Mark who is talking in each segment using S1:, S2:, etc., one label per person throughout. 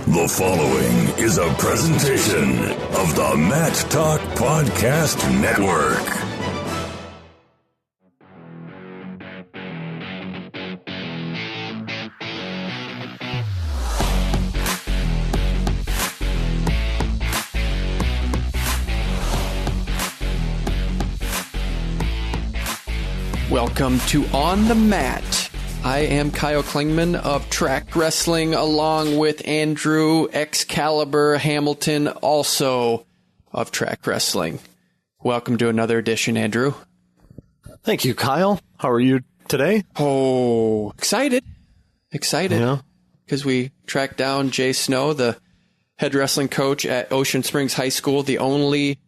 S1: The following is a presentation of the Mat Talk Podcast Network.
S2: Welcome to On the Mat. I am Kyle Klingman of Track Wrestling, along with Andrew Excalibur Hamilton, also of Track Wrestling. Welcome to another edition, Andrew.
S3: Thank you, Kyle. How are you today?
S2: Oh, excited.
S3: Yeah.
S2: Because we tracked down Jay Snow, the head wrestling coach at Ocean Springs High School, the only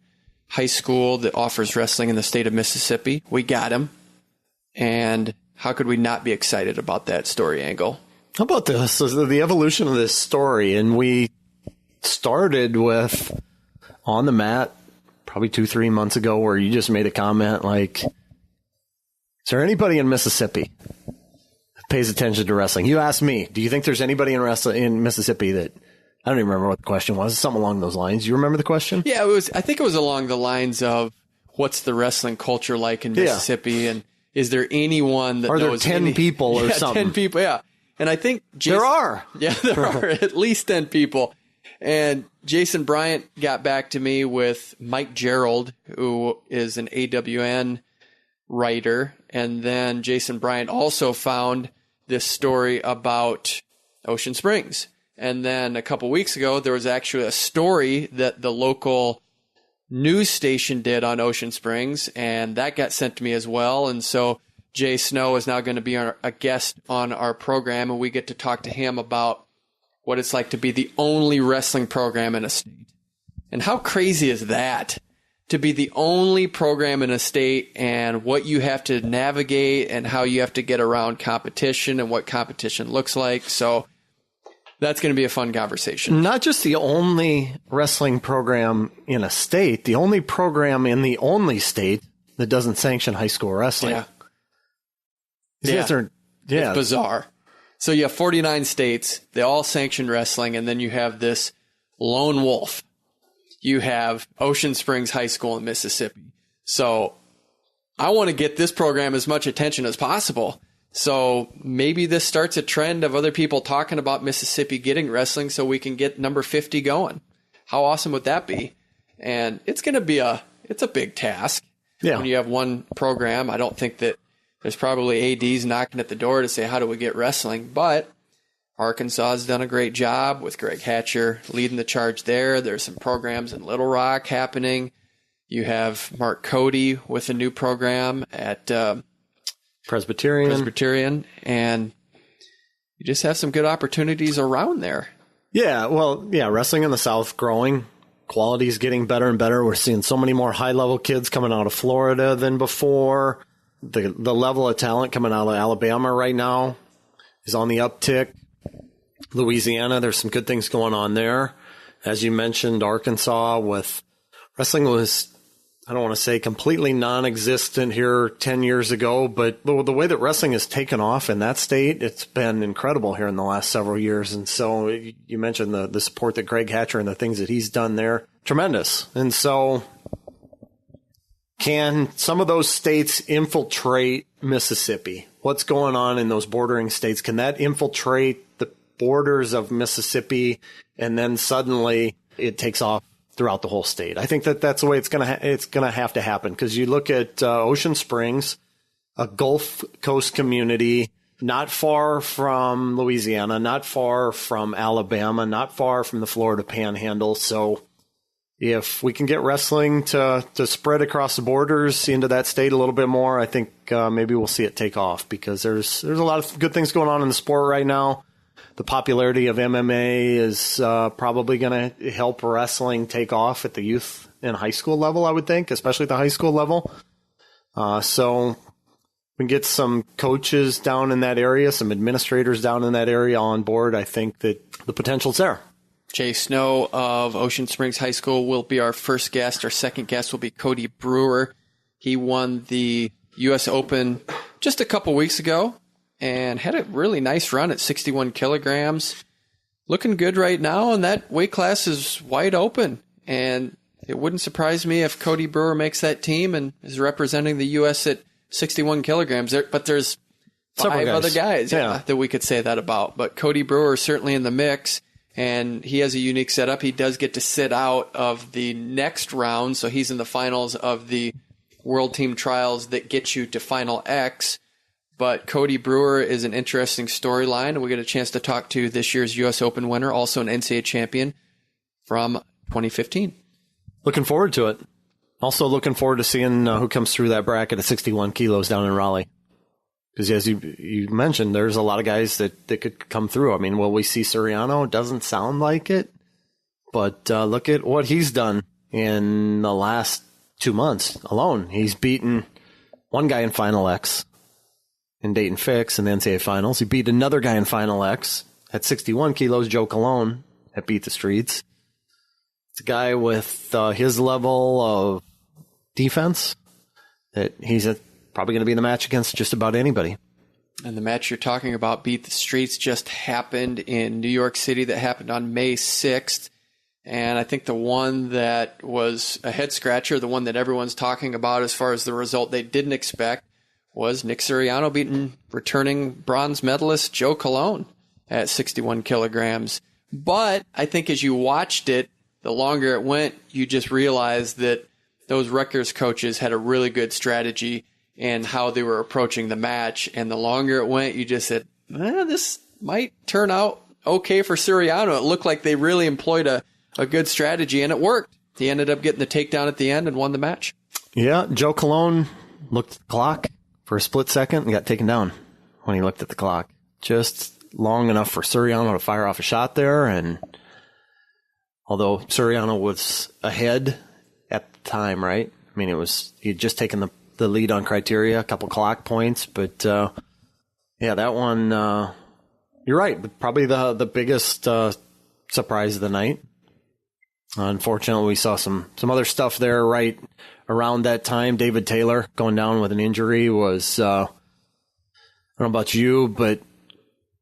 S2: high school that offers wrestling in the state of Mississippi. We got him. And how could we not be excited about that story angle?
S3: How about this? The evolution of this story, and we started with On the Mat probably 2-3 months ago where you just made a comment like, is there anybody in Mississippi that pays attention to wrestling? You asked me, do you think there's anybody in Mississippi that, I don't even remember what the question was, something along those lines. You remember the question?
S2: Yeah, I think it was along the lines of, what's the wrestling culture like in Mississippi? And is there anyone that
S3: knows? Are there 10 people or something?
S2: 10 people, yeah. And I think
S3: there are.
S2: Yeah, there are at least 10 people. And Jason Bryant got back to me with Mike Gerald, who is an AWN writer. And then Jason Bryant also found this story about Ocean Springs. And then a couple weeks ago, there was actually a story that the local news station did on Ocean Springs, and that got sent to me as well. And so Jay Snow is now going to be a guest on our program, and we get to talk to him about what it's like to be the only wrestling program in a state. And how crazy is that, to be the only program in a state, and what you have to navigate and how you have to get around competition and what competition looks like. So that's going to be a fun conversation.
S3: Not just the only wrestling program in a state, the only program in the only state that doesn't sanction high school wrestling.
S2: It's bizarre. So you have 49 states. They all sanction wrestling, and then you have this lone wolf. You have Ocean Springs High School in Mississippi. So I want to get this program as much attention as possible. So maybe this starts a trend of other people talking about Mississippi getting wrestling so we can get number 50 going. How awesome would that be? And it's going to be it's a big task.
S3: Yeah.
S2: When you have one program. I don't think that there's probably ADs knocking at the door to say, how do we get wrestling? But Arkansas has done a great job with Greg Hatcher leading the charge there. There's some programs in Little Rock happening. You have Cody with a new program at Presbyterian, and you just have some good opportunities around there.
S3: Yeah, well, wrestling in the South growing. Quality is getting better and better. We're seeing so many more high-level kids coming out of Florida than before. The level of talent coming out of Alabama right now is on the uptick. Louisiana, there's some good things going on there. As you mentioned, Arkansas with wrestling was, I don't want to say completely non-existent here 10 years ago, but the way that wrestling has taken off in that state, it's been incredible here in the last several years. And so you mentioned the support that Greg Hatcher and the things that he's done there, tremendous. And so can some of those states infiltrate Mississippi? What's going on in those bordering states? Can that infiltrate the borders of Mississippi, and then suddenly it takes off throughout the whole state? I think that's the way it's going to have to happen, because you look at Ocean Springs, a Gulf Coast community, not far from Louisiana, not far from Alabama, not far from the Florida Panhandle. So if we can get wrestling to spread across the borders into that state a little bit more, I think maybe we'll see it take off, because there's a lot of good things going on in the sport right now. The popularity of MMA is probably going to help wrestling take off at the youth and high school level, I would think, especially at the high school level. So we can get some coaches down in that area, some administrators down in that area on board. I think that the potential's there.
S2: Jay Snow of Ocean Springs High School will be our first guest. Our second guest will be Cody Brewer. He won the U.S. Open just a couple weeks ago and had a really nice run at 61 kilograms. looking good right now, and that weight class is wide open. And it wouldn't surprise me if Cody Brewer makes that team and is representing the U.S. at 61 kilograms. But there's five other guys that we could say that about. But Cody Brewer is certainly in the mix, and he has a unique setup. He does get to sit out of the next round, so he's in the finals of the World Team Trials that get you to Final X. But Cody Brewer is an interesting storyline, and we get a chance to talk to this year's U.S. Open winner, also an NCAA champion from 2015.
S3: Looking forward to it. Also looking forward to seeing who comes through that bracket at 61 kilos down in Raleigh. Because as you mentioned, there's a lot of guys that could come through. I mean, will we see Suriano? Doesn't sound like it. But look at what he's done in the last 2 months alone. He's beaten one guy in Final X in Dayton Fix in the NCAA Finals. He beat another guy in Final X at 61 kilos, Joe Cologne, at Beat the Streets. It's a guy with his level of defense that he's probably going to be in the match against just about anybody.
S2: And the match you're talking about, Beat the Streets, just happened in New York City. That happened on May 6th. And I think the one that was a head-scratcher, the one that everyone's talking about as far as the result they didn't expect, was Nick Suriano beating returning bronze medalist Joe Cologne at 61 kilograms. But I think as you watched it, the longer it went, you just realized that those Rutgers coaches had a really good strategy in how they were approaching the match. And the longer it went, you just said, this might turn out okay for Suriano. It looked like they really employed a good strategy, and it worked. He ended up getting the takedown at the end and won the match.
S3: Yeah, Joe Cologne looked at the clock for a split second and got taken down when he looked at the clock. Just long enough for Suriano to fire off a shot there, and although Suriano was ahead at the time, right? I mean, he'd just taken the lead on criteria, a couple clock points, but yeah, that one, you're right, probably the biggest surprise of the night. Unfortunately, we saw some other stuff there right around that time. David Taylor going down with an injury was, I don't know about you, but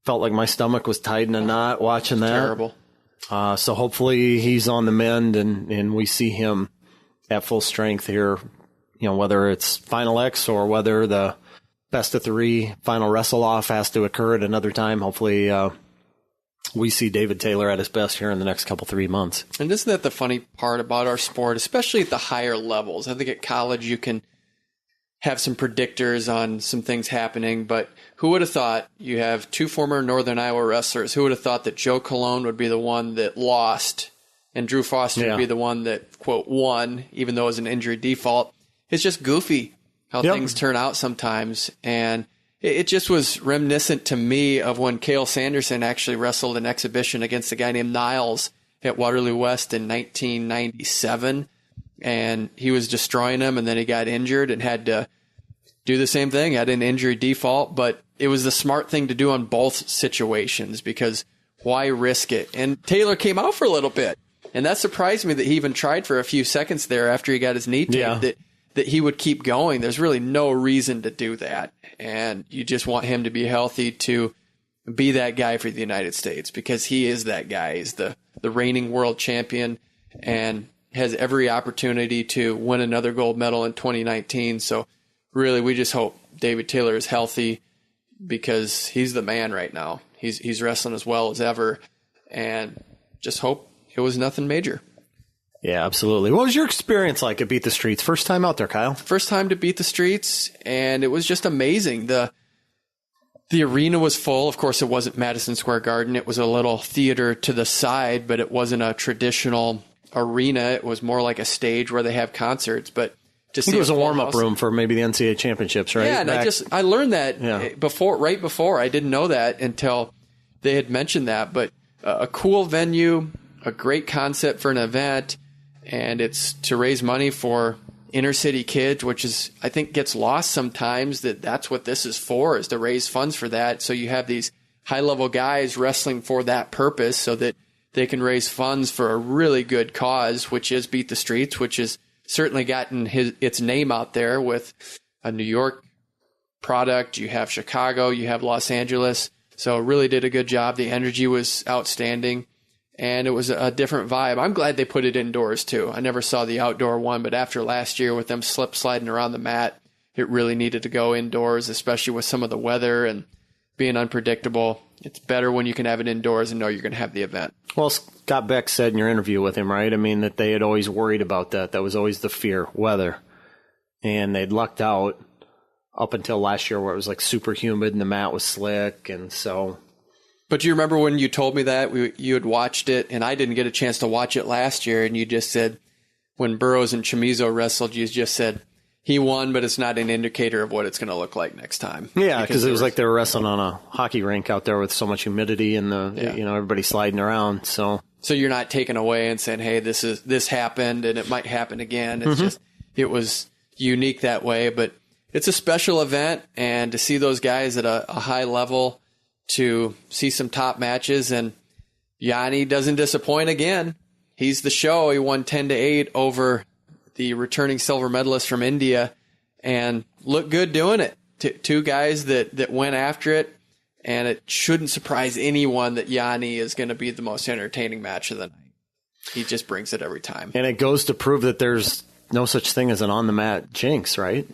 S3: felt like my stomach was tied in a knot watching that.
S2: Terrible.
S3: So hopefully he's on the mend and we see him at full strength here, whether it's Final X or whether the best of three final wrestle off has to occur at another time. Hopefully, we see David Taylor at his best here in the next 3 months.
S2: And isn't that the funny part about our sport, especially at the higher levels? I think at college you can have some predictors on some things happening, but who would have thought you have two former Northern Iowa wrestlers? Who would have thought that Joe Cologne would be the one that lost and Drew Foster would be the one that, quote, won, even though it was an injury default? It's just goofy how things turn out sometimes. And it just was reminiscent to me of when Cale Sanderson actually wrestled an exhibition against a guy named Niles at Waterloo West in 1997. And he was destroying him, and then he got injured and had to do the same thing, had an injury default. But it was the smart thing to do on both situations, because why risk it? And Taylor came out for a little bit. And that surprised me that he even tried for a few seconds there after he got his knee taped, that he would keep going. There's really no reason to do that. And you just want him to be healthy to be that guy for the United States, because he is that guy. He's the reigning world champion and has every opportunity to win another gold medal in 2019. So really, we just hope David Taylor is healthy, because he's the man right now. He's wrestling as well as ever, and just hope it was nothing major.
S3: Yeah, absolutely. What was your experience like at Beat the Streets? First time out there, Kyle?
S2: First time to Beat the Streets, and it was just amazing. The arena was full. Of course, it wasn't Madison Square Garden. It was a little theater to the side, but it wasn't a traditional arena. It was more like a stage where they have concerts. But to see
S3: it was a warm-up room for maybe the NCAA championships, right?
S2: Yeah, and I learned that right before. I didn't know that until they had mentioned that. But a cool venue, a great concept for an event, and it's to raise money for inner city kids, which is, I think, gets lost sometimes, that's what this is for, is to raise funds for that. So you have these high-level guys wrestling for that purpose so that they can raise funds for a really good cause, which is Beat the Streets, which has certainly gotten its name out there with a New York product. You have Chicago, you have Los Angeles. So really did a good job. The energy was outstanding, and it was a different vibe. I'm glad they put it indoors too. I never saw the outdoor one, but after last year with them slip sliding around the mat, it really needed to go indoors, especially with some of the weather and being unpredictable. It's better when you can have it indoors and know you're going to have the event.
S3: Well, Scott Beck said in your interview with him, right? I mean, that they had always worried about that. That was always the fear, weather. And they'd lucked out up until last year where it was like super humid and the mat was slick. And so.
S2: But do you remember when you told me that you had watched it and I didn't get a chance to watch it last year, and you just said when Burroughs and Chamizo wrestled, you just said he won, but it's not an indicator of what it's going to look like next time.
S3: Yeah, because it was like they were wrestling on a hockey rink out there with so much humidity and everybody sliding around. So
S2: you're not taking away and saying, hey, this happened and it might happen again. It's just, it was unique that way, but it's a special event, and to see those guys at a high level, to see some top matches, and Yanni doesn't disappoint again. He's the show. He won 10-8 over the returning silver medalist from India and looked good doing it. Two guys that went after it, and it shouldn't surprise anyone that Yanni is going to be the most entertaining match of the night. He just brings it every time.
S3: And it goes to prove that there's no such thing as an on-the-mat jinx, right?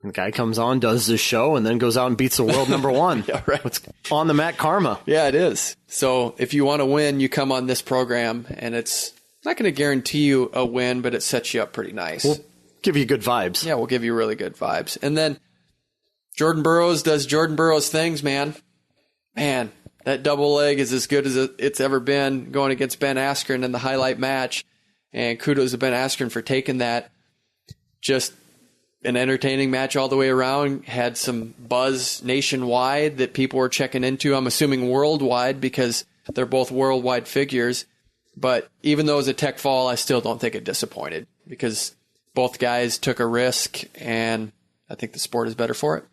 S3: The guy comes on, does the show, and then goes out and beats the world number one.
S2: Yeah, right.
S3: It's on-the-mat karma.
S2: Yeah, it is. So if you want to win, you come on this program, and it's not going to guarantee you a win, but it sets you up pretty nice.
S3: We'll give you good vibes.
S2: Yeah, we'll give you really good vibes. And then J'den Burroughs does J'den Burroughs things, man. Man, that double leg is as good as it's ever been, going against Ben Askren in the highlight match. And kudos to Ben Askren for taking that. Just an entertaining match all the way around. Had some buzz nationwide that people were checking into. I'm assuming worldwide, because they're both worldwide figures. But even though it was a tech fall, I still don't think it disappointed, because both guys took a risk, and I think the sport is better for it.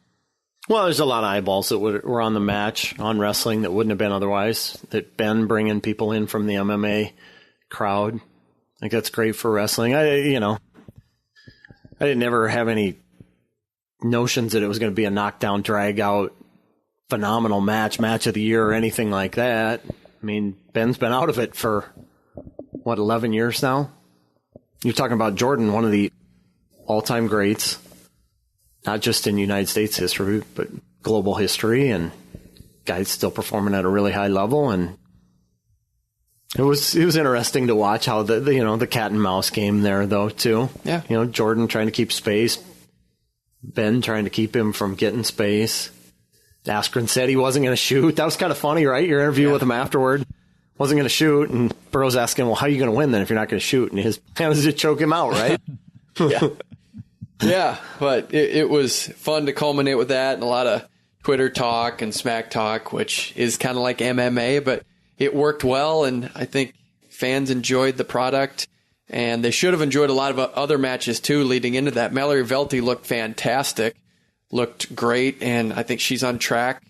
S3: Well, there's a lot of eyeballs that were on the match, on wrestling, that wouldn't have been otherwise. That Ben bringing people in from the MMA crowd, I think that's great for wrestling. I didn't ever have any notions that it was going to be a knockdown, drag-out, phenomenal match of the year, or anything like that. I mean, Ben's been out of it for, 11 years now? You're talking about J'den, one of the all-time greats, not just in United States history, but global history, and guy's still performing at a really high level, and it was interesting to watch how the cat and mouse game there, though, too.
S2: Yeah.
S3: J'den trying to keep space, Ben trying to keep him from getting space. Askren said he wasn't going to shoot. That was kind of funny, right? Your interview with him afterward. Wasn't going to shoot, and Burroughs asking, well, how are you going to win then if you're not going to shoot? And his plan was to choke him out, right?
S2: Yeah. Yeah, but it was fun to culminate with that, and a lot of Twitter talk and smack talk, which is kind of like MMA, but it worked well, and I think fans enjoyed the product, and they should have enjoyed a lot of other matches too leading into that. Mallory Velty looked fantastic, looked great, and I think she's on track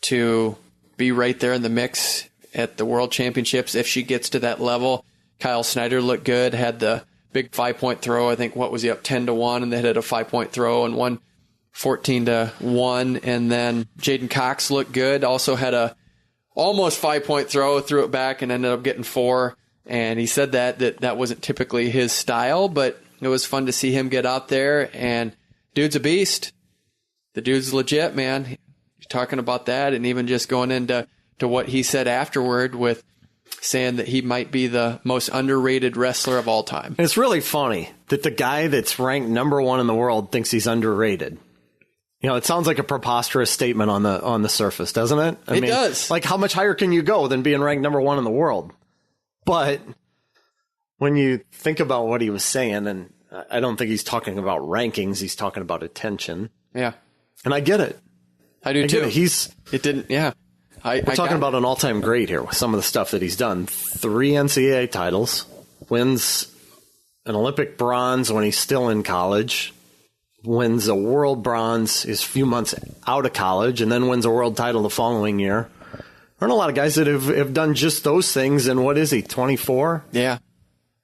S2: to be right there in the mix at the World Championships if she gets to that level. Kyle Snyder looked good, had the big 5-point throw. I think, what was he up 10-1, and they had a 5-point throw and won 14-1. And then J'den Cox looked good, also had a almost 5-point throw, threw it back and ended up getting 4. And he said that wasn't typically his style, but it was fun to see him get out there. And dude's a beast. The dude's legit, man. You're talking about that, and even just going into what he said afterward with saying that he might be the most underrated wrestler of all time.
S3: It's really funny that the guy that's ranked number 1 in the world thinks he's underrated. It sounds like a preposterous statement on the surface, doesn't it? I mean,
S2: does.
S3: Like, how much higher can you go than being ranked number 1 in the world? But when you think about what he was saying, and I don't think he's talking about rankings, he's talking about attention.
S2: Yeah.
S3: And I get it.
S2: I do too.
S3: We're talking about an all-time great here with some of the stuff that he's done. 3 NCAA titles, wins an Olympic bronze when he's still in college, wins a world bronze his few months out of college, and then wins a world title the following year. There aren't a lot of guys that have done just those things. And what is he, 24?
S2: Yeah.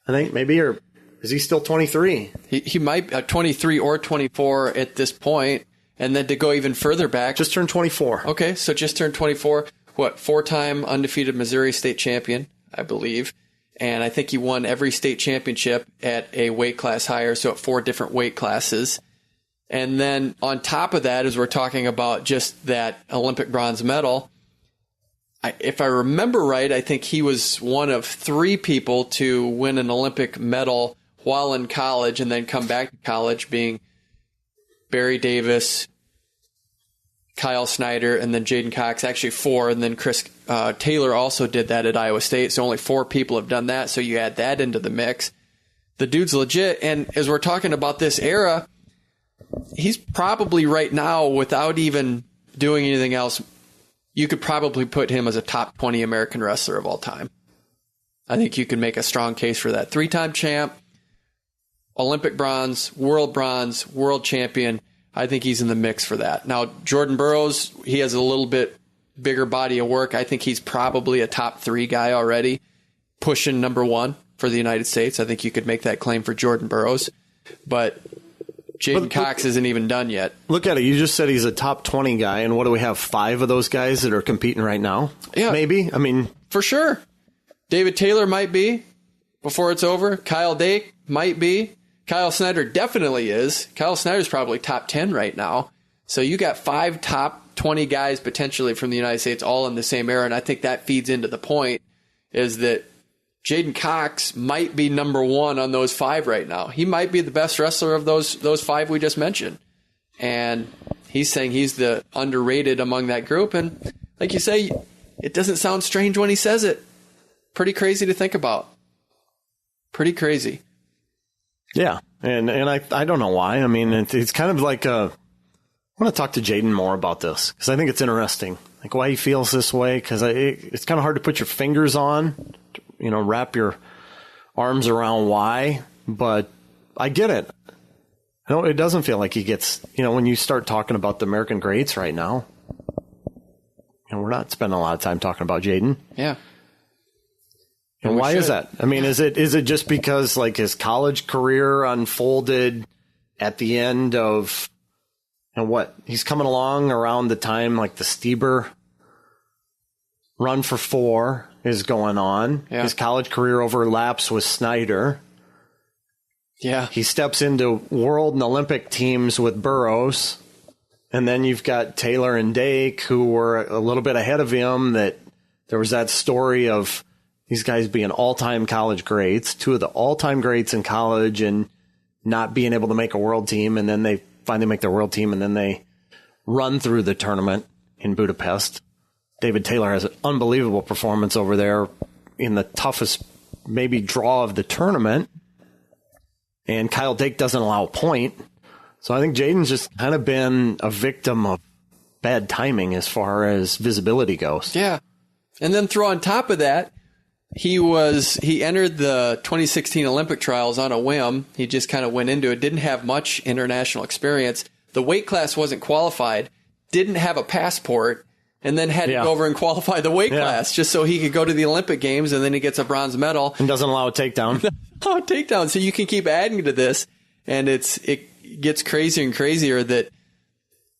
S3: I think maybe, or is he still 23?
S2: He might be 23 or 24 at this point. And then to go even further back.
S3: Just turned 24.
S2: Okay, so just turned 24. What, 4-time undefeated Missouri state champion, I believe. And I think he won every state championship at a weight class higher, so at 4 different weight classes. And then on top of that, as we're talking about just that Olympic bronze medal, if I remember right, I think he was one of 3 people to win an Olympic medal while in college and then come back to college, being Barry Davis, Kyle Snyder, and then J'den Cox. Actually 4, and then Chris Taylor also did that at Iowa State. So only 4 people have done that. So you add that into the mix. The dude's legit. And as we're talking about this era, he's probably right now, without even doing anything else, you could probably put him as a top 20 American wrestler of all time. I think you can make a strong case for that. 3-time champ, Olympic bronze, world champion. I think he's in the mix for that. Now, Jordan Burroughs, he has a little bit bigger body of work. I think he's probably a top 3 guy already, pushing number 1 for the United States. I think you could make that claim for Jordan Burroughs. But J'den Cox isn't even done yet.
S3: Look at it. You just said he's a top 20 guy, and what do we have, 5 of those guys that are competing right now?
S2: Yeah.
S3: Maybe? I mean,
S2: for sure. David Taylor might be before it's over. Kyle Dake might be. Kyle Snyder definitely is. Kyle Snyder's probably top 10 right now. So you got 5 top 20 guys potentially from the United States all in the same era, and I think that feeds into the point is that J'den Cox might be number 1 on those 5 right now. He might be the best wrestler of those 5 we just mentioned. And he's saying he's the underrated among that group. And like you say, it doesn't sound strange when he says it. Pretty crazy to think about. Pretty crazy.
S3: Yeah. And I don't know why. I mean, it's kind of like I want to talk to J'den more about this because I think it's interesting, like why he feels this way, because it's kind of hard to put your fingers on, wrap your arms around why, but I get it. It doesn't feel like he gets, when you start talking about the American greats right now, and we're not spending a lot of time talking about J'den.
S2: Yeah.
S3: And why is that? I mean, is it just because like his college career unfolded at the end of, he's coming along around the time like the Stieber run for 4 is going on. Yeah. His college career overlaps with Snyder.
S2: Yeah.
S3: He steps into world and Olympic teams with Burroughs. And then you've got Taylor and Dake, who were a little bit ahead of him. That there was that story of these guys being all-time college greats, 2 of the all-time greats in college, and not being able to make a world team. And then they finally make their world team, and then they run through the tournament in Budapest. David Taylor has an unbelievable performance over there in the toughest maybe draw of the tournament. And Kyle Dake doesn't allow a point. So I think J'den's just kind of been a victim of bad timing as far as visibility goes.
S2: Yeah. And then throw on top of that, he entered the 2016 Olympic trials on a whim. He just kind of went into it, didn't have much international experience. The weight class wasn't qualified, didn't have a passport, and then had to go over and qualify the weight class just so he could go to the Olympic Games, and then he gets a bronze medal.
S3: And doesn't allow a takedown.
S2: So you can keep adding to this, and it gets crazier and crazier that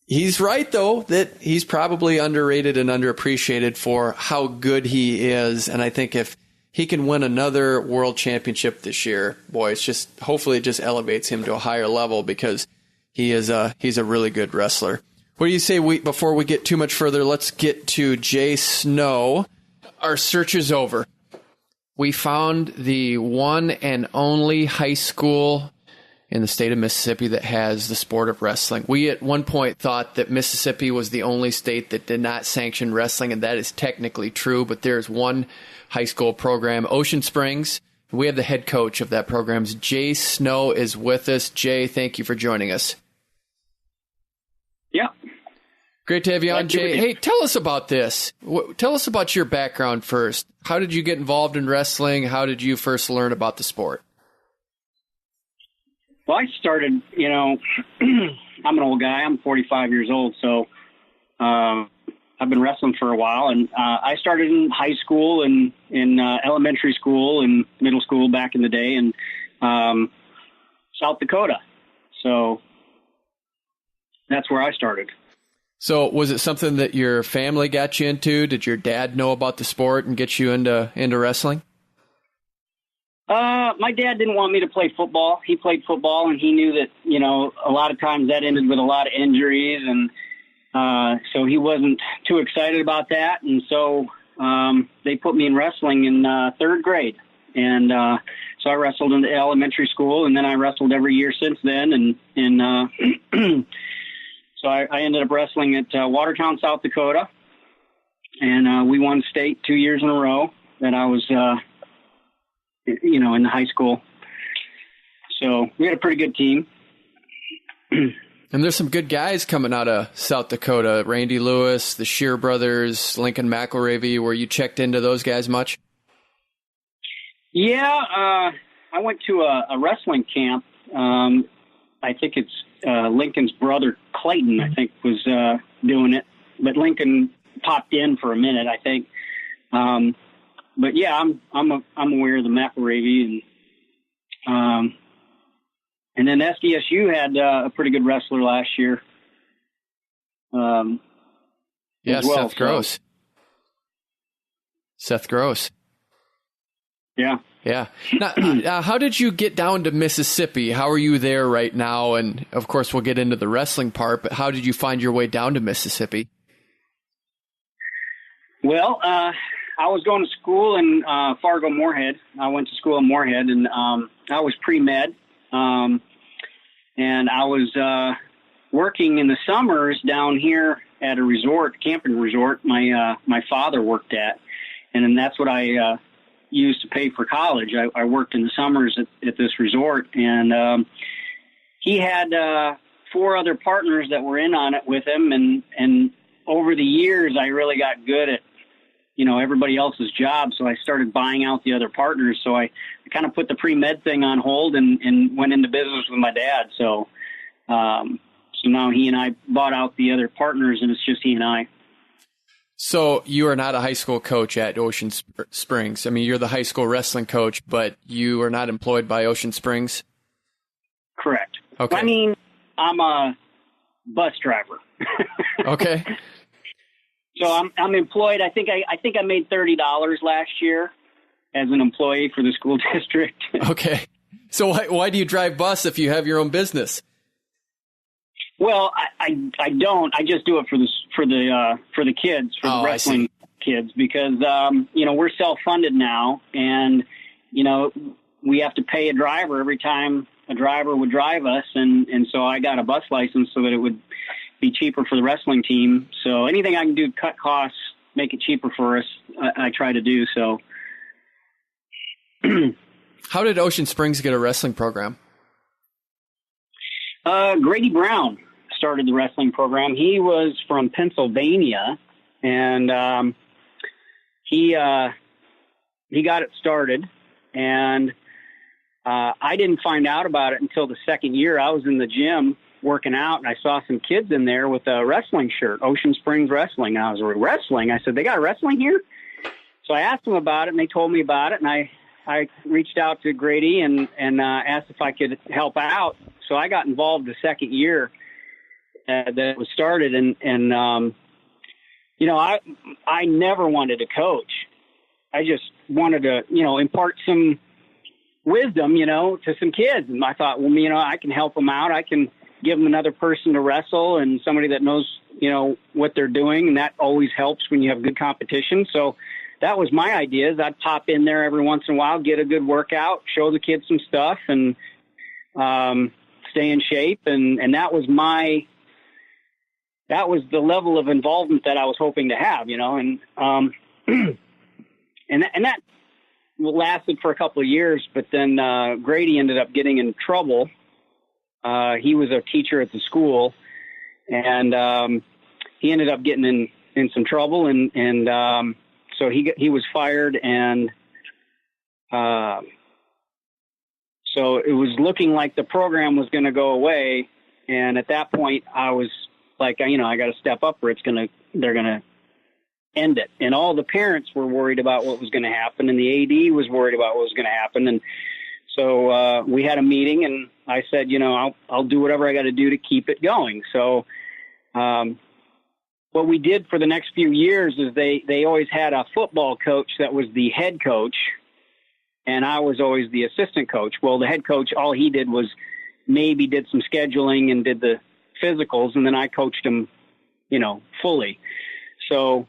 S2: he's right, though, that he's probably underrated and underappreciated for how good he is. And I think if he can win another world championship this year, boy, hopefully it just elevates him to a higher level because he's a really good wrestler. What do you say before we get too much further, let's get to Jay Snow. Our search is over. We found the one and only high school in the state of Mississippi that has the sport of wrestling. We at one point thought that Mississippi was the only state that did not sanction wrestling, and that is technically true, but there's one high school program, Ocean Springs. We have the head coach of that program. Jay Snow is with us. Jay, thank you for joining us.
S4: Yeah.
S2: Great to have you on, Jay. Hey, tell us about this. Tell us about your background first. How did you get involved in wrestling? How did you first learn about the sport?
S4: Well, I started, I'm an old guy. I'm 45 years old, so I've been wrestling for a while. And I started in high school and in elementary school and middle school back in the day in South Dakota. So that's where I started.
S2: So was it something that your family got you into? Did your dad know about the sport and get you into wrestling?
S4: My dad didn't want me to play football. He played football, and he knew that, a lot of times that ended with a lot of injuries, and so he wasn't too excited about that. And so they put me in wrestling in third grade. And so I wrestled in the elementary school, and then I wrestled every year since then. And so I ended up wrestling at Watertown, South Dakota, and we won state 2 years in a row that I was in the high school. So we had a pretty good team.
S2: And there's some good guys coming out of South Dakota. Randy Lewis, the Shear Brothers, Lincoln McElravy. Were you checked into those guys much?
S4: Yeah, I went to a wrestling camp. I think it's Lincoln's brother, Clayton, I think, was doing it. But Lincoln popped in for a minute, I think. But yeah, I'm aware of the McElravy, and then SDSU had a pretty good wrestler last year.
S2: Yeah,
S4: well,
S2: Seth Gross.
S4: So.
S2: Seth Gross.
S4: Yeah.
S2: Yeah. Now, how did you get down to Mississippi? How are you there right now? And of course, we'll get into the wrestling part. But how did you find your way down to Mississippi?
S4: Well, I was going to school in Fargo Moorhead. I went to school in Moorhead, and I was pre-med. And I was working in the summers down here at a resort, camping resort my father worked at. And then that's what I used to pay for college. I worked in the summers at this resort, and he had 4 other partners that were in on it with him. And over the years, I really got good at everybody else's job. So I started buying out the other partners. So I kind of put the pre-med thing on hold and went into business with my dad. So now he and I bought out the other partners, and it's just he and I.
S2: So you are not a high school coach at Ocean Springs. I mean, you're the high school wrestling coach, but you are not employed by Ocean Springs?
S4: Correct.
S2: Okay.
S4: I mean, I'm a bus driver.
S2: Okay.
S4: So I'm employed. I think I made $30 last year as an employee for the school district.
S2: Okay. So why do you drive bus if you have your own business?
S4: Well, I don't. I just do it for the kids, for the wrestling kids, because we're self-funded now, and we have to pay a driver every time a driver would drive us, and so I got a bus license so that it would be cheaper for the wrestling team. So anything I can do to cut costs, make it cheaper for us, I try to do so.
S2: How did Ocean Springs get a wrestling program?
S4: Grady Brown started the wrestling program. He was from Pennsylvania, and he got it started. And I didn't find out about it until the second year. I was in the gym working out, and I saw some kids in there with a wrestling shirt, Ocean Springs Wrestling. And I was like, wrestling? I said, they got wrestling here? So I asked them about it, and they told me about it, and I reached out to Grady and asked if I could help out. So I got involved the second year that it was started, and I never wanted to coach. I just wanted to, impart some wisdom, to some kids. And I thought, well, I can help them out. I can give them another person to wrestle and somebody that knows, what they're doing. And that always helps when you have good competition. So that was my idea. Is I'd pop in there every once in a while, get a good workout, show the kids some stuff, and stay in shape. And that was the level of involvement that I was hoping to have, and that lasted for a couple of years, but then Grady ended up getting in trouble. He was a teacher at the school, and he ended up getting in some trouble, and so he was fired, and so it was looking like the program was going to go away. And at that point, I was like, I got to step up, or they're going to end it. And all the parents were worried about what was going to happen, and the AD was worried about what was going to happen. And So we had a meeting, and I said, I'll do whatever I got to do to keep it going. So what we did for the next few years is they always had a football coach that was the head coach, and I was always the assistant coach. Well, the head coach, all he did was maybe did some scheduling and did the physicals, and then I coached him, fully. So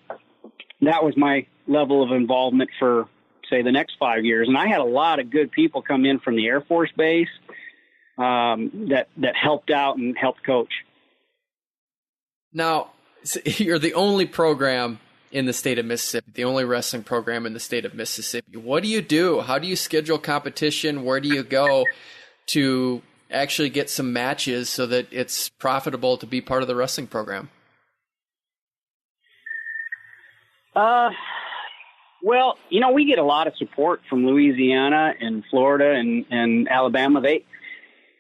S4: that was my level of involvement for, say, the next 5 years. And I had a lot of good people come in from the Air Force Base that helped out and helped coach.
S2: Now, you're the only program in the state of Mississippi, the only wrestling program in the state of Mississippi. What do you do? How do you schedule competition? Where do you go to actually get some matches so that it's profitable to be part of the wrestling program?
S4: Well, we get a lot of support from Louisiana and Florida and Alabama.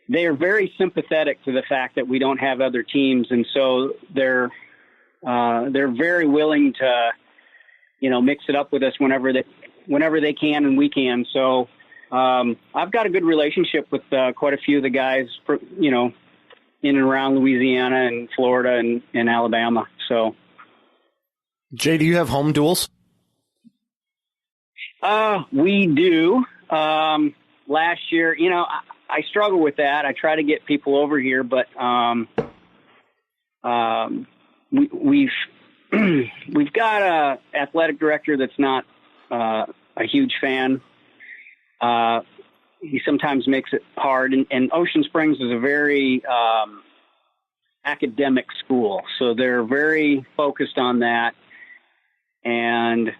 S4: They are very sympathetic to the fact that we don't have other teams, and so they're very willing to, mix it up with us whenever they can and we can. So I've got a good relationship with quite a few of the guys, in and around Louisiana and Florida and Alabama. So,
S3: Jay, do you have home duels?
S4: We do. Last year, I struggle with that. I try to get people over here, but we've got a athletic director that's not a huge fan. He sometimes makes it hard, and Ocean Springs is a very academic school, so they're very focused on that, and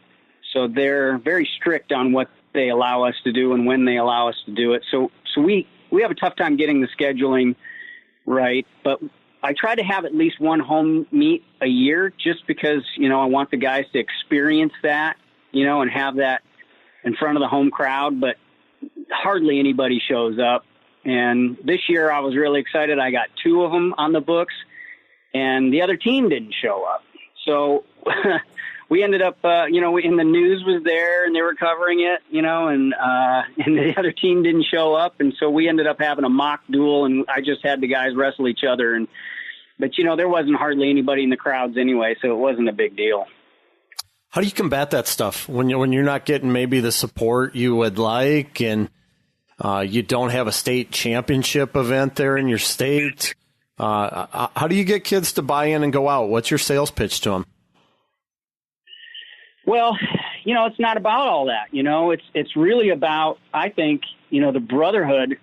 S4: so they're very strict on what they allow us to do and when they allow us to do it. So we have a tough time getting the scheduling right, but I try to have at least one home meet a year just because, I want the guys to experience that, and have that in front of the home crowd, but hardly anybody shows up. And this year I was really excited. I got 2 of them on the books, and the other team didn't show up. So we ended up, and the news was there and they were covering it, and the other team didn't show up. And so we ended up having a mock duel, and I just had the guys wrestle each other. But there wasn't hardly anybody in the crowds anyway, so it wasn't a big deal.
S3: How do you combat that stuff when you're not getting maybe the support you would like, and you don't have a state championship event there in your state? How do you get kids to buy in and go out? What's your sales pitch to them?
S4: Well, it's not about all that. It's really about, I think, the brotherhood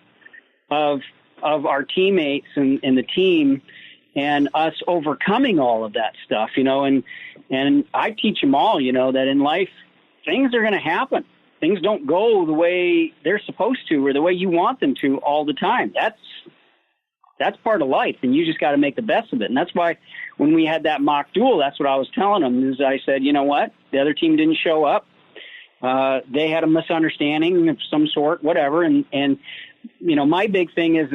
S4: of our teammates and the team, and us overcoming all of that stuff, and I teach them all, that in life, things are going to happen. Things don't go the way they're supposed to or the way you want them to all the time. That's part of life, and you just got to make the best of it. And that's why when we had that mock duel, that's what I was telling them, is I said, you know what, the other team didn't show up. They had a misunderstanding of some sort, whatever. And my big thing is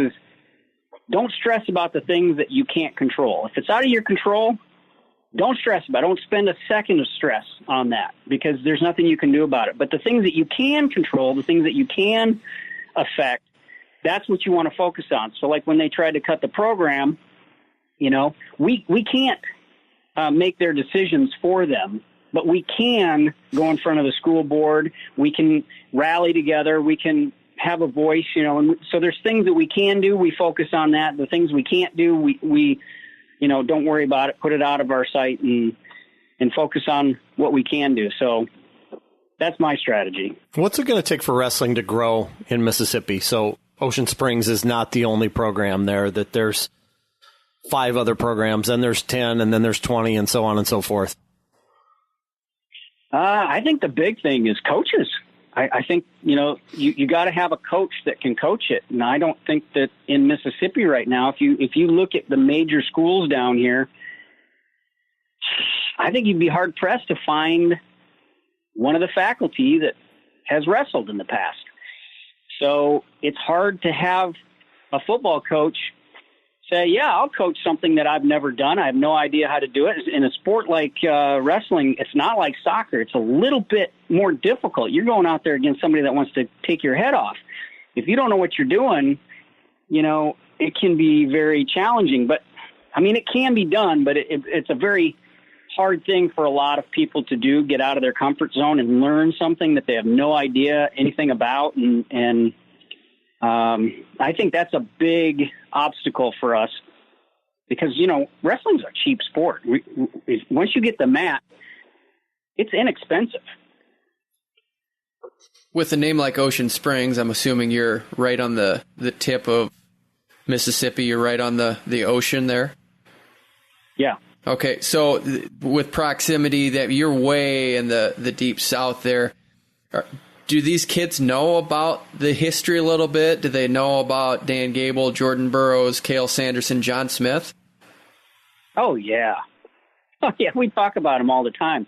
S4: don't stress about the things that you can't control. If it's out of your control, don't stress about it. Don't spend a second of stress on that, because there's nothing you can do about it. But the things that you can control, the things that you can affect, that's what you want to focus on. So like when they tried to cut the program, we can't make their decisions for them, but we can go in front of the school board. We can rally together. We can have a voice, and so there's things that we can do. We focus on that. The things we can't do, we don't worry about it, put it out of our sight and focus on what we can do. So that's my strategy. What's
S3: it going to take for wrestling to grow in Mississippi? So Ocean Springs is not the only program there, that there's 5 other programs, and there's 10, and then there's 20, and so on and so forth.
S4: I think the big thing is coaches. I think, you got to have a coach that can coach it. And I don't think that in Mississippi right now, if you look at the major schools down here, I think you'd be hard pressed to find one of the faculty that has wrestled in the past. So it's hard to have a football coach say, yeah, I'll coach something that I've never done. I have no idea how to do it. In a sport like wrestling, it's not like soccer. It's a little bit more difficult. You're going out there against somebody that wants to take your head off. if you don't know what you're doing, it can be very challenging. But I mean, it can be done, but it's a very hard thing for a lot of people to do, get out of their comfort zone and learn something that they have no idea anything about. And I think that's a big obstacle for us because, wrestling's a cheap sport. Once you get the mat, it's inexpensive.
S2: With a name like Ocean Springs, I'm assuming you're right on the tip of Mississippi. You're right on the ocean there.
S4: Yeah.
S2: Okay, so with proximity, that you're way in the deep south there, do these kids know about the history a little bit? Do they know about Dan Gable, Jordan Burroughs, Cale Sanderson, John Smith?
S4: Oh, yeah. Oh, yeah, we talk about them all the time.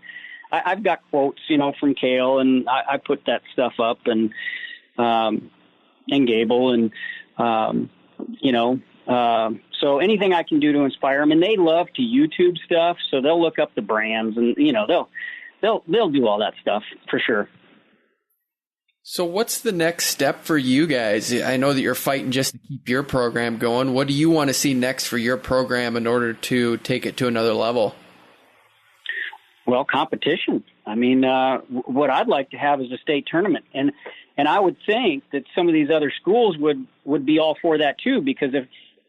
S4: I've got quotes, from Cale, and I put that stuff up, and Gable, and, so anything I can do to inspire them, and they love to YouTube stuff, so they'll look up the brands, and they'll do all that stuff for sure.
S2: So what's the next step for you guys? I know that you're fighting just to keep your program going. What do you want to see next for your program in order to take it to another level?
S4: Well, competition. I mean, what I'd like to have is a state tournament, and I would think that some of these other schools would be all for that too, because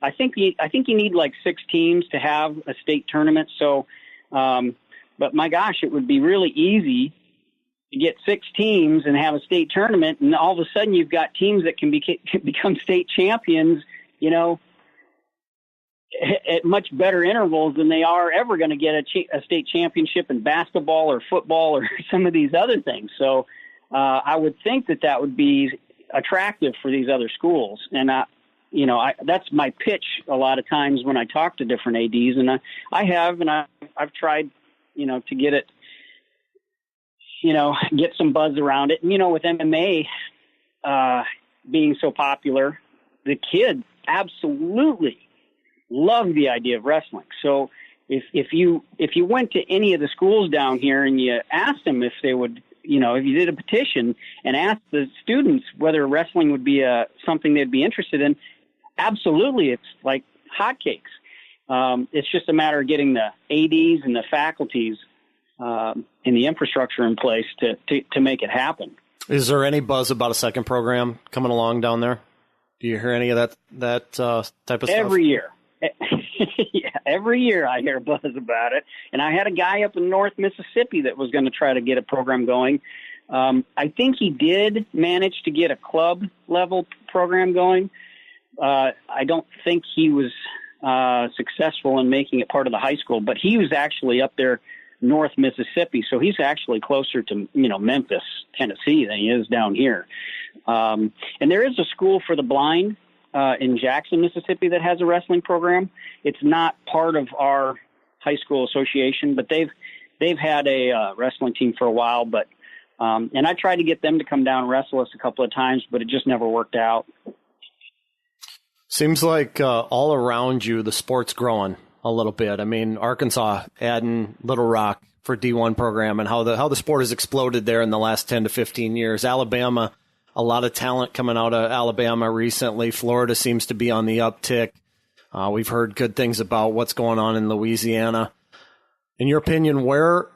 S4: I think you need like 6 teams to have a state tournament. So, but my gosh, it would be really easy to get 6 teams and have a state tournament, and all of a sudden you've got teams that can become state champions, at much better intervals than they are ever going to get a state championship in basketball or football or some of these other things. So I would think that would be attractive for these other schools. And that's my pitch a lot of times when I talk to different ADs, and I've tried, to get it, get some buzz around it. And, with MMA being so popular, the kids absolutely love the idea of wrestling. So if you went to any of the schools down here and you asked them if they would, if you did a petition and asked the students whether wrestling would be something they'd be interested in, absolutely, it's like hotcakes. It's just a matter of getting the ADs and the faculties and the infrastructure in place to make it happen.
S3: Is there any buzz about a second program coming along down there? Do you hear any of that type of stuff?
S4: Every year. Yeah, every year I hear buzz about it. And I had a guy up in North Mississippi that was going to try to get a program going. I think he did manage to get a club level program going. I don't think he was successful in making it part of the high school, but he was actually up there North Mississippi. So he's actually closer to, Memphis, Tennessee than he is down here. And there is a school for the blind in Jackson, Mississippi that has a wrestling program. It's not part of our high school association, but they've had a wrestling team for a while. But and I tried to get them to come down and wrestle us a couple of times, but it just never worked out.
S3: Seems like all around you, the sport's growing a little bit. I mean, Arkansas adding Little Rock for D1 program and how the sport has exploded there in the last 10 to 15 years. Alabama, a lot of talent coming out of Alabama recently. Florida seems to be on the uptick. We've heard good things about what's going on in Louisiana. In your opinion, where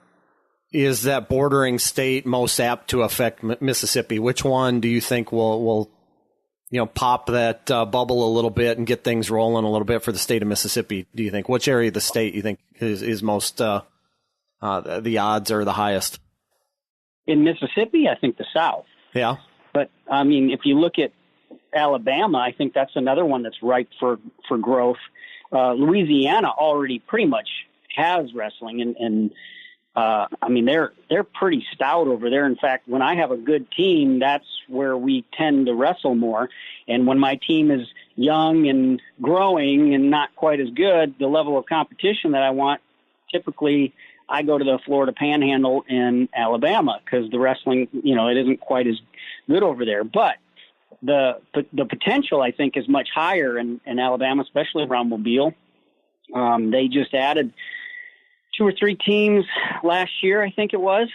S3: is that bordering state most apt to affect Mississippi? Which one do you think will pop that bubble a little bit and get things rolling a little bit for the state of Mississippi? Do you think which area of the state you think is most the odds are the highest?
S4: In Mississippi, I think the South.
S3: Yeah.
S4: But, I mean, if you look at Alabama, I think that's another one that's ripe for growth. Louisiana already pretty much has wrestling, and I mean, they're pretty stout over there. In fact, when I have a good team, that's where we tend to wrestle more. And when my team is young and growing and not quite as good, the level of competition that I want, typically I go to the Florida Panhandle in Alabama because the wrestling, it isn't quite as good over there. But the potential, I think, is much higher in Alabama, especially around Mobile. They just added 2 or 3 teams last year, I think it was.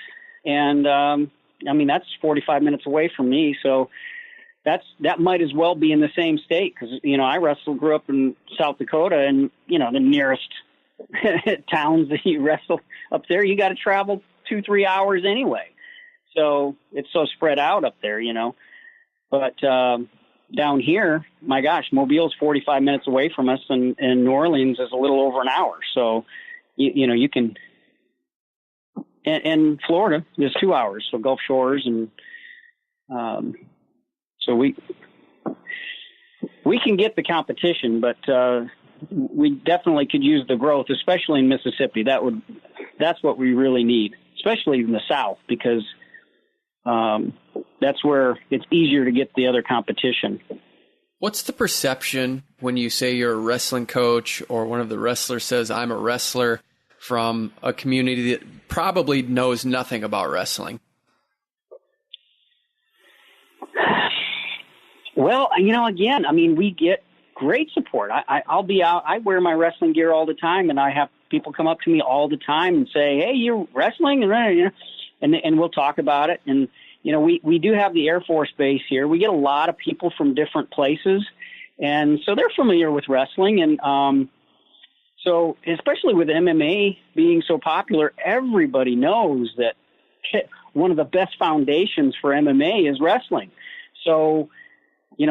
S4: And, I mean, that's 45 minutes away from me. So that might as well be in the same state because, I grew up in South Dakota, and, the nearest towns that you wrestle up there, you got to travel 2-3 hours anyway. So it's so spread out up there, But down here, my gosh, Mobile's 45 minutes away from us, and New Orleans is a little over an hour. So, you can, and Florida is 2 hours, so Gulf Shores, and so we can get the competition, but we definitely could use the growth, especially in Mississippi. That's what we really need, especially in the South, because that's where it's easier to get the other competition.
S2: What's the perception when you say you're a wrestling coach, or one of the wrestlers says, I'm a wrestler, from a community that probably knows nothing about wrestling?
S4: Well, again, we get great support. I'll be out. I wear my wrestling gear all the time, and I have people come up to me all the time and say, hey, you're wrestling? And we'll talk about it. And, we do have the Air Force Base here. We get a lot of people from different places, and so they're familiar with wrestling. And so especially with MMA being so popular, everybody knows that one of the best foundations for MMA is wrestling. So,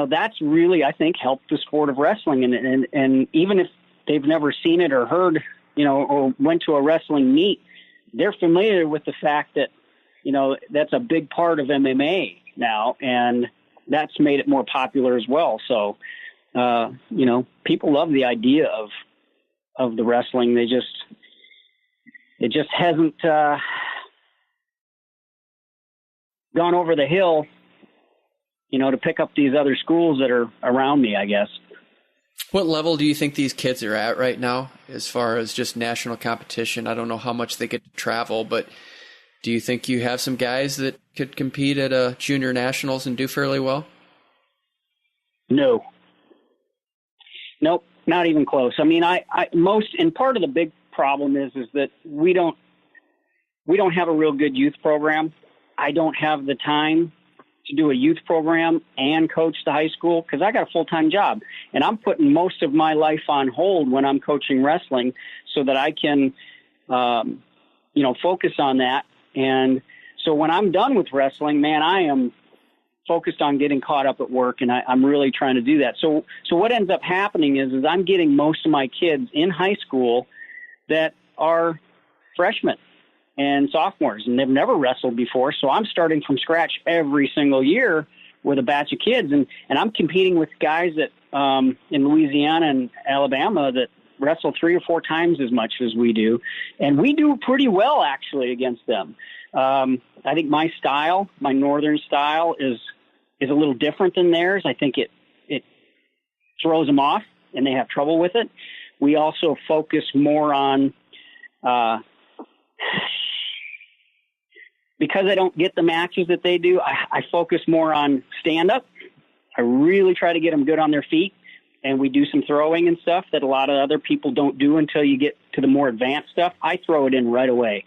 S4: that's really, I think, helped the sport of wrestling. And even if they've never seen it or heard, or went to a wrestling meet, they're familiar with the fact that, that's a big part of MMA now, and that's made it more popular as well. So, people love the idea of the wrestling. It just hasn't gone over the hill, to pick up these other schools that are around me, I guess.
S2: What level do you think these kids are at right now as far as just national competition? I don't know how much they get to travel, but do you think you have some guys that could compete at a junior nationals and do fairly well?
S4: No. Nope, not even close. And part of the big problem is that we don't have a real good youth program. I don't have the time to do a youth program and coach the high school because I got a full-time job, and I'm putting most of my life on hold when I'm coaching wrestling so that I can, focus on that. And so when I'm done with wrestling, man, I am focused on getting caught up at work, and I'm really trying to do that. So what ends up happening is I'm getting most of my kids in high school that are freshmen and sophomores, and they've never wrestled before. So I'm starting from scratch every single year with a batch of kids, and I'm competing with guys that in Louisiana and Alabama that wrestle 3 or 4 times as much as we do, and we do pretty well actually against them. I think my northern style is a little different than theirs. I think it throws them off, and they have trouble with it. We also focus more on because I don't get the matches that they do, I focus more on stand-up. I really try to get them good on their feet, and we do some throwing and stuff that a lot of other people don't do until you get to the more advanced stuff. I throw it in right away,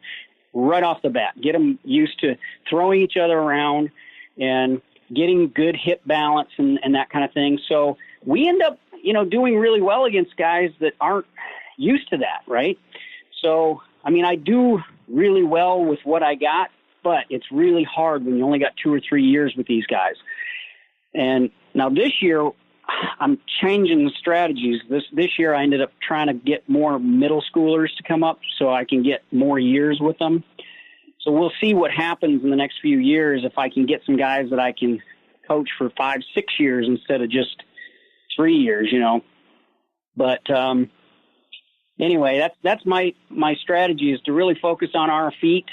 S4: right off the bat. Get them used to throwing each other around and getting good hip balance and that kind of thing. So we end up, doing really well against guys that aren't used to that, right? So, I do really well with what I got, but it's really hard when you only got 2 or 3 years with these guys. And now this year, I'm changing the strategies. This year, I ended up trying to get more middle schoolers to come up so I can get more years with them. So we'll see what happens in the next few years if I can get some guys that I can coach for 5-6 years instead of just 3 years, But anyway, that's my strategy, is to really focus on our feet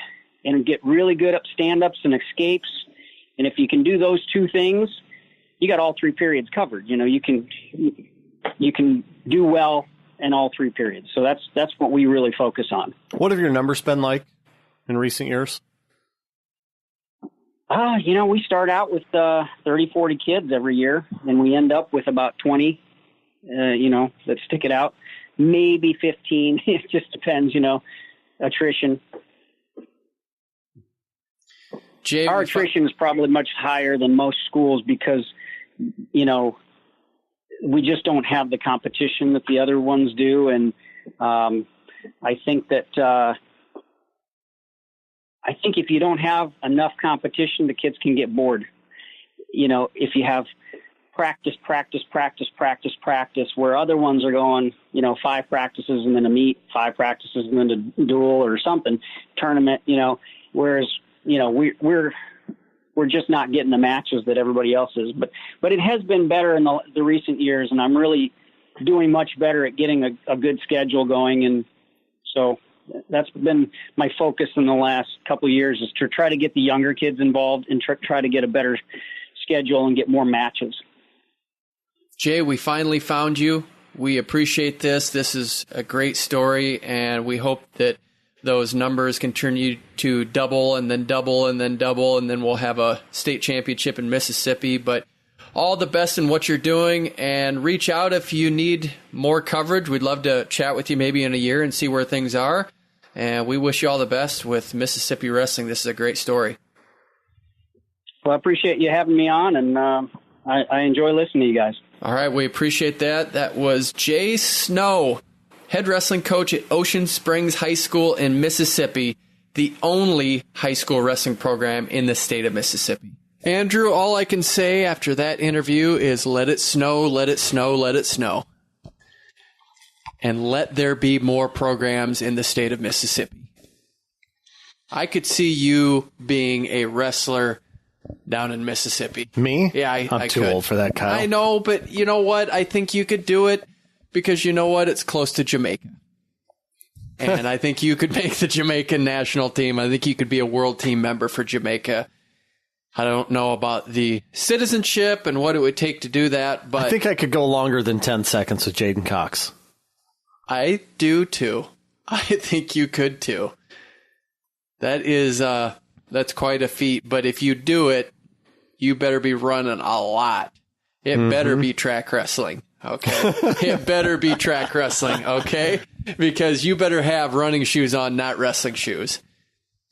S4: and get really good up stand-ups and escapes. And if you can do those 2 things, you got all 3 periods covered. You can do well in all 3 periods. So that's what we really focus on.
S3: What have your numbers been like in recent years?
S4: We start out with 30, 40 kids every year, and we end up with about 20, that stick it out. Maybe 15. It just depends, attrition. Our attrition is probably much higher than most schools because, you know, we just don't have the competition that the other ones do. And I think that I think if you don't have enough competition, the kids can get bored. You know, if you have practice, where other ones are going, you know, 5 practices and then a meet, 5 practices and then a duel or something, tournament, you know, whereas, you know, we're just not getting the matches that everybody else is. But it has been better in the recent years, and I'm really doing much better at getting a good schedule going. And so that's been my focus in the last couple of years, is to try to get the younger kids involved and try to get a better schedule and get more matches.
S2: Jay, we finally found you. We appreciate this. This is a great story, and we hope that those numbers continue to double and then double and then double, and then we'll have a state championship in Mississippi. But all the best in what you're doing, and reach out if you need more coverage. We'd love to chat with you maybe in a year and see where things are. And we wish you all the best with Mississippi wrestling. This is a great story.
S4: Well, I appreciate you having me on, and I enjoy listening to you guys.
S2: All right, we appreciate that. That was Jay Snow, head wrestling coach at Ocean Springs High School in Mississippi, the only high school wrestling program in the state of Mississippi. Andrew, all I can say after that interview is let it snow, let it snow, let it snow. And let there be more programs in the state of Mississippi. I could see you being a wrestler down in Mississippi.
S3: Me?
S2: Yeah,
S3: I'm too old for that, Kyle.
S2: I know, but you know what? I think you could do it because you know what? It's close to Jamaica. And I think you could make the Jamaican national team. I think you could be a world team member for Jamaica. I don't know about the citizenship and what it would take to do that, but
S3: I think I could go longer than 10 seconds with J'den Cox.
S2: I do too. I think you could too. That is, that's quite a feat. But if you do it, you better be running a lot. It better be track wrestling. Okay. It better be track wrestling. Okay. Because you better have running shoes on, not wrestling shoes,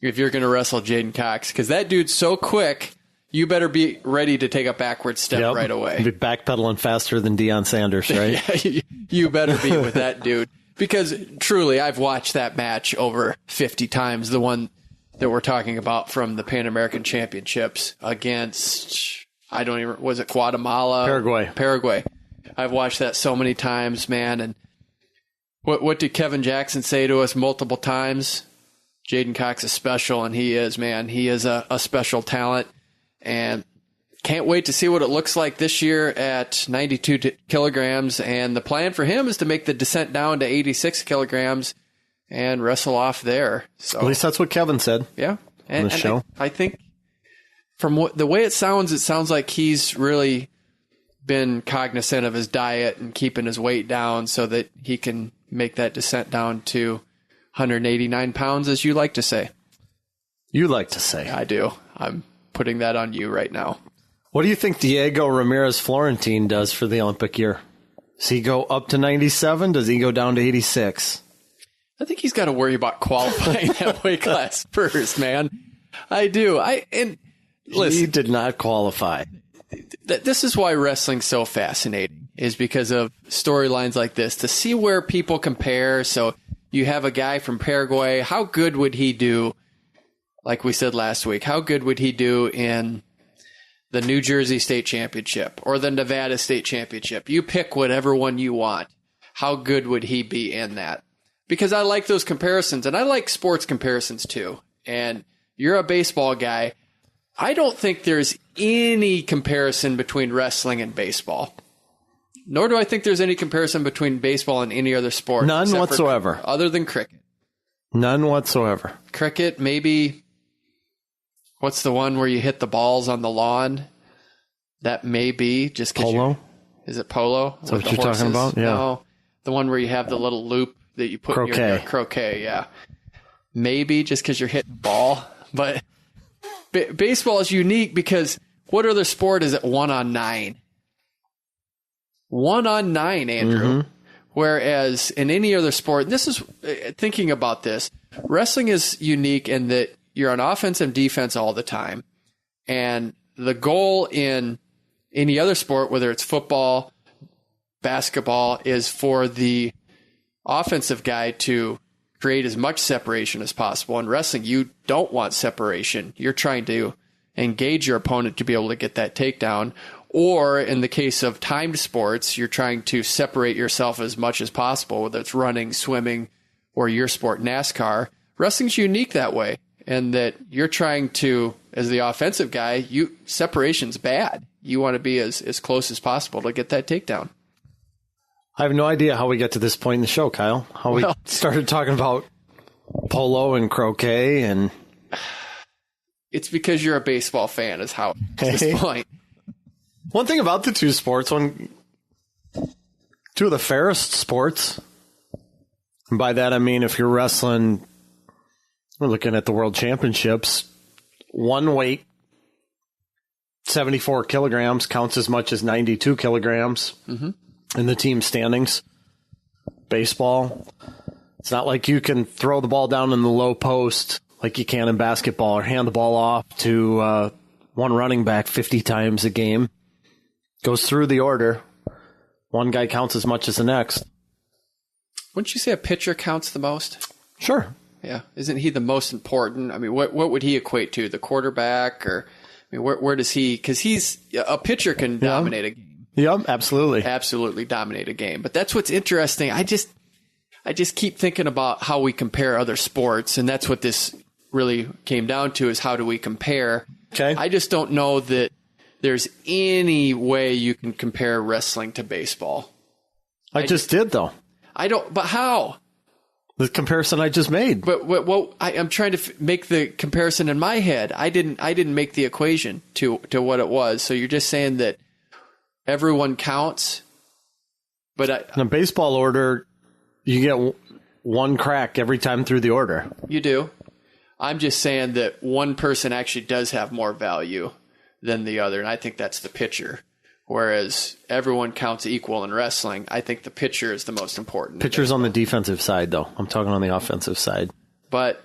S2: if you're going to wrestle J'den Cox. Because that dude's so quick, you better be ready to take a backward step right away.
S3: Be backpedaling faster than Deion Sanders, right?
S2: Yeah, you better be with that dude. Because truly, I've watched that match over 50 times, the one that we're talking about from the Pan American Championships against, was it Guatemala? Paraguay. I've watched that so many times, man. And what did Kevin Jackson say to us multiple times? J'den Cox is special, and he is, man. He is a special talent. And can't wait to see what it looks like this year at 92 kilograms. And the plan for him is to make the descent down to 86 kilograms and wrestle off there. So,
S3: at least that's what Kevin said.
S2: Yeah.
S3: On the show.
S2: I think from the way it sounds like he's really been cognizant of his diet and keeping his weight down so that he can make that descent down to 189 pounds, as you like to say.
S3: You like to say.
S2: I do. I'm putting that on you right now.
S3: What do you think Diego Ramirez Florentine does for the Olympic year? Does he go up to 97? Does he go down to 86?
S2: I think he's got to worry about qualifying that weight class first, man. I do. And listen,
S3: he did not qualify.
S2: This is why wrestling's so fascinating, is because of storylines like this, to see where people compare. So you have a guy from Paraguay. How good would he do? Like we said last week, how good would he do in the New Jersey State Championship or the Nevada State Championship? You pick whatever one you want. How good would he be in that? Because I like those comparisons, and I like sports comparisons too. And you're a baseball guy. I don't think there's any comparison between wrestling and baseball. Nor do I think there's any comparison between baseball and any other sport.
S3: None whatsoever.
S2: Other than cricket.
S3: None whatsoever.
S2: Cricket, maybe. What's the one where you hit the balls on the lawn? That may be just because
S3: Polo?
S2: Is it polo?
S3: Is that what you're talking about? Yeah.
S2: No. The one where you have the little loop that you put in your croquet, yeah. Maybe just because you're hitting the ball. But baseball is unique because what other sport is it 1-on-9? 1-on-9, Andrew. Mm-hmm. Whereas in any other sport, and this is thinking about this, wrestling is unique in that you're on offense and defense all the time. And the goal in any other sport, whether it's football, basketball, is for the offensive guy to create as much separation as possible. In wrestling, you don't want separation. You're trying to engage your opponent to be able to get that takedown. Or in the case of timed sports, you're trying to separate yourself as much as possible, whether it's running, swimming, or your sport, NASCAR. Wrestling's unique that way, and that you're trying to, as the offensive guy, separation's bad. You want to be as close as possible to get that takedown.
S3: I have no idea how we get to this point in the show, Kyle. How we started talking about polo and croquet and...
S2: It's because you're a baseball fan is how at this point.
S3: One thing about the two sports, two of the fairest sports, and by that I mean if you're wrestling, we're looking at the World Championships, one weight, 74 kilograms, counts as much as 92 kilograms in the team standings. Baseball, it's not like you can throw the ball down in the low post like you can in basketball or hand the ball off to one running back 50 times a game. Goes through the order. One guy counts as much as the next.
S2: Wouldn't you say a pitcher counts the most?
S3: Sure.
S2: Yeah. Isn't he the most important? I mean, what would he equate to? The quarterback? Or I mean, where does he... Because a pitcher can dominate a game.
S3: Yep, absolutely.
S2: Absolutely dominate a game. But that's what's interesting. I just keep thinking about how we compare other sports, and that's what this really came down to, is how do we compare.
S3: Okay.
S2: I just don't know that there's any way you can compare wrestling to baseball.
S3: I just did, though.
S2: I don't, but how?
S3: The comparison I just made.
S2: But I'm trying to make the comparison in my head. I didn't make the equation to what it was. So you're just saying that everyone counts, but
S3: in a baseball order, you get one crack every time through the order.
S2: You do. I'm just saying that one person actually does have more value than the other, and I think that's the pitcher. Whereas everyone counts equal in wrestling, I think the pitcher is the most important.
S3: Pitcher's on the defensive side, though. I'm talking on the offensive side.
S2: But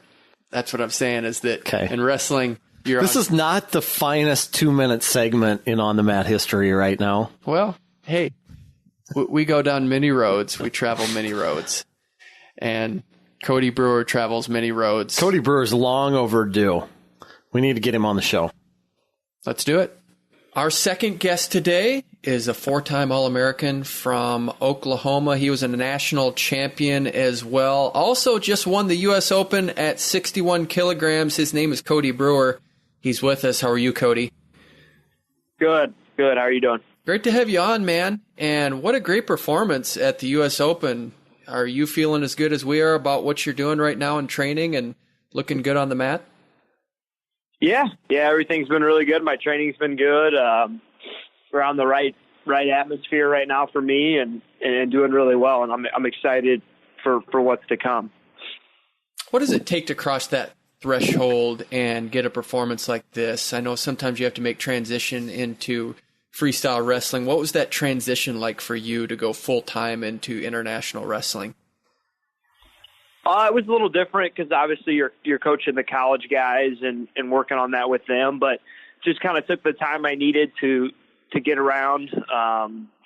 S2: that's what I'm saying is that in wrestling, this
S3: is not the finest 2-minute segment in On the Mat history right now.
S2: Well, hey, we go down many roads. We travel many roads. And Cody Brewer travels many roads.
S3: Cody Brewer's long overdue. We need to get him on the show.
S2: Let's do it. Our second guest today is a 4-time All-American from Oklahoma. He was a national champion as well. Also just won the U.S. Open at 61 kilograms. His name is Cody Brewer. He's with us. How are you, Cody?
S5: Good. How are you doing?
S2: Great to have you on, man. And what a great performance at the U.S. Open. Are you feeling as good as we are about what you're doing right now in training and looking good on the mat?
S5: Yeah, everything's been really good. My training's been good. We're on the right atmosphere right now for me, and doing really well. And I'm excited for what's to come.
S2: What does it take to cross that threshold and get a performance like this? I know sometimes you have to make transition into freestyle wrestling. What was that transition like for you to go full time into international wrestling?
S5: It was a little different because obviously you're coaching the college guys and working on that with them, but just kind of took the time I needed to get around.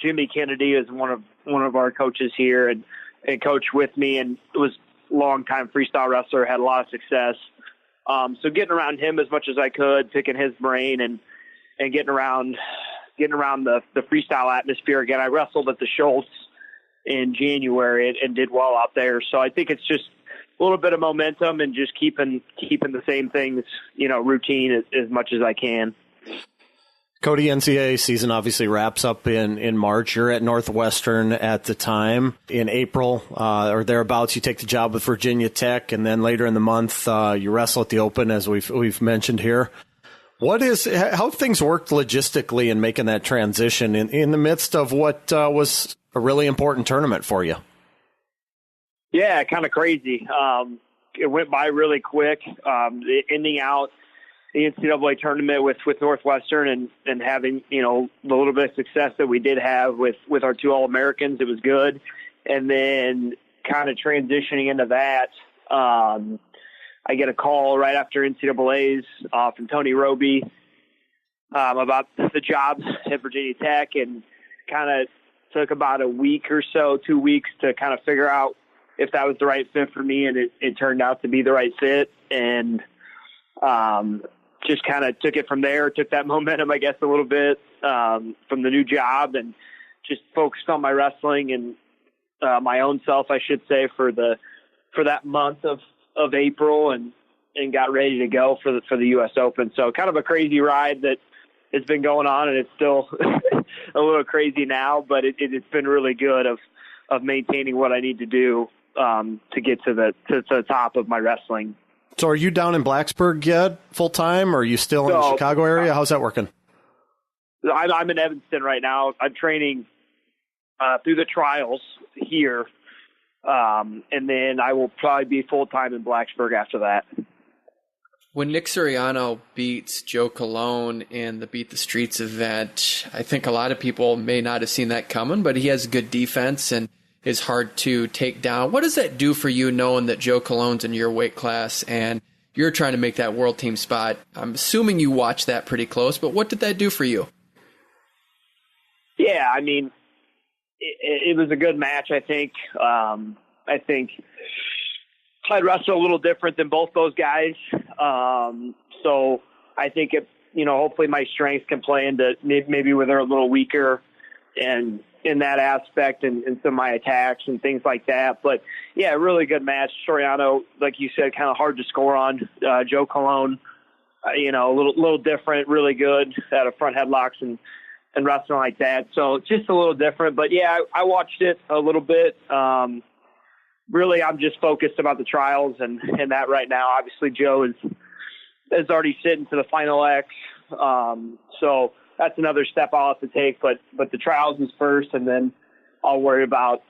S5: Jimmy Kennedy is one of our coaches here and coached with me, and was a long-time freestyle wrestler, had a lot of success. So getting around him as much as I could, picking his brain and getting around the freestyle atmosphere again. I wrestled at the Schultz in January and did well out there. So I think it's just a little bit of momentum and just keeping the same things, routine as much as I can.
S3: Cody, NCAA season obviously wraps up in March. You're at Northwestern at the time. In April or thereabouts, you take the job with Virginia Tech, and then later in the month, you wrestle at the Open, as we've mentioned here. How have things worked logistically in making that transition in the midst of what was a really important tournament for you?
S5: Yeah, kind of crazy. It went by really quick. Ending out the NCAA tournament with Northwestern and having, the little bit of success that we did have with our 2 All-Americans, it was good. And then kind of transitioning into that, I get a call right after NCAA's from Tony Roby about the job at Virginia Tech, and kind of took about a week or so, 2 weeks, to kind of figure out if that was the right fit for me, and it turned out to be the right fit, and just kind of took it from there, took that momentum, I guess, a little bit from the new job, and just focused on my wrestling and my own self, I should say, for that month of April, and got ready to go for the U.S. Open. So kind of a crazy ride that has been going on, and it's still a little crazy now, but it's been really good of maintaining what I need to do to get to the top of my wrestling.
S3: So are you down in Blacksburg yet full time, or are you still in the Chicago area? How's that working?
S5: I'm in Evanston right now. I'm training through the trials here, and then I will probably be full time in Blacksburg after that.
S2: When Nick Suriano beats Joe Colon in the Beat the Streets event, I think a lot of people may not have seen that coming, but he has good defense and is hard to take down. What does that do for you, knowing that Joe Colon's in your weight class and you're trying to make that world team spot? I'm assuming you watched that pretty close, but what did that do for you?
S5: Yeah, I mean, it was a good match, I think. I think I'd wrestle a little different than both those guys. So I think hopefully my strengths can play into maybe where they're a little weaker and in that aspect and some of my attacks and things like that. But yeah, really good match. Soriano, like you said, kind of hard to score on. Joe Colon, a little different, really good out of front headlocks and wrestling like that. So just a little different, but yeah, I watched it a little bit. Really, I'm just focused about the trials and that right now. Obviously, Joe is already sitting to the final X. So that's another step I'll have to take, but the trials is first, and then I'll worry about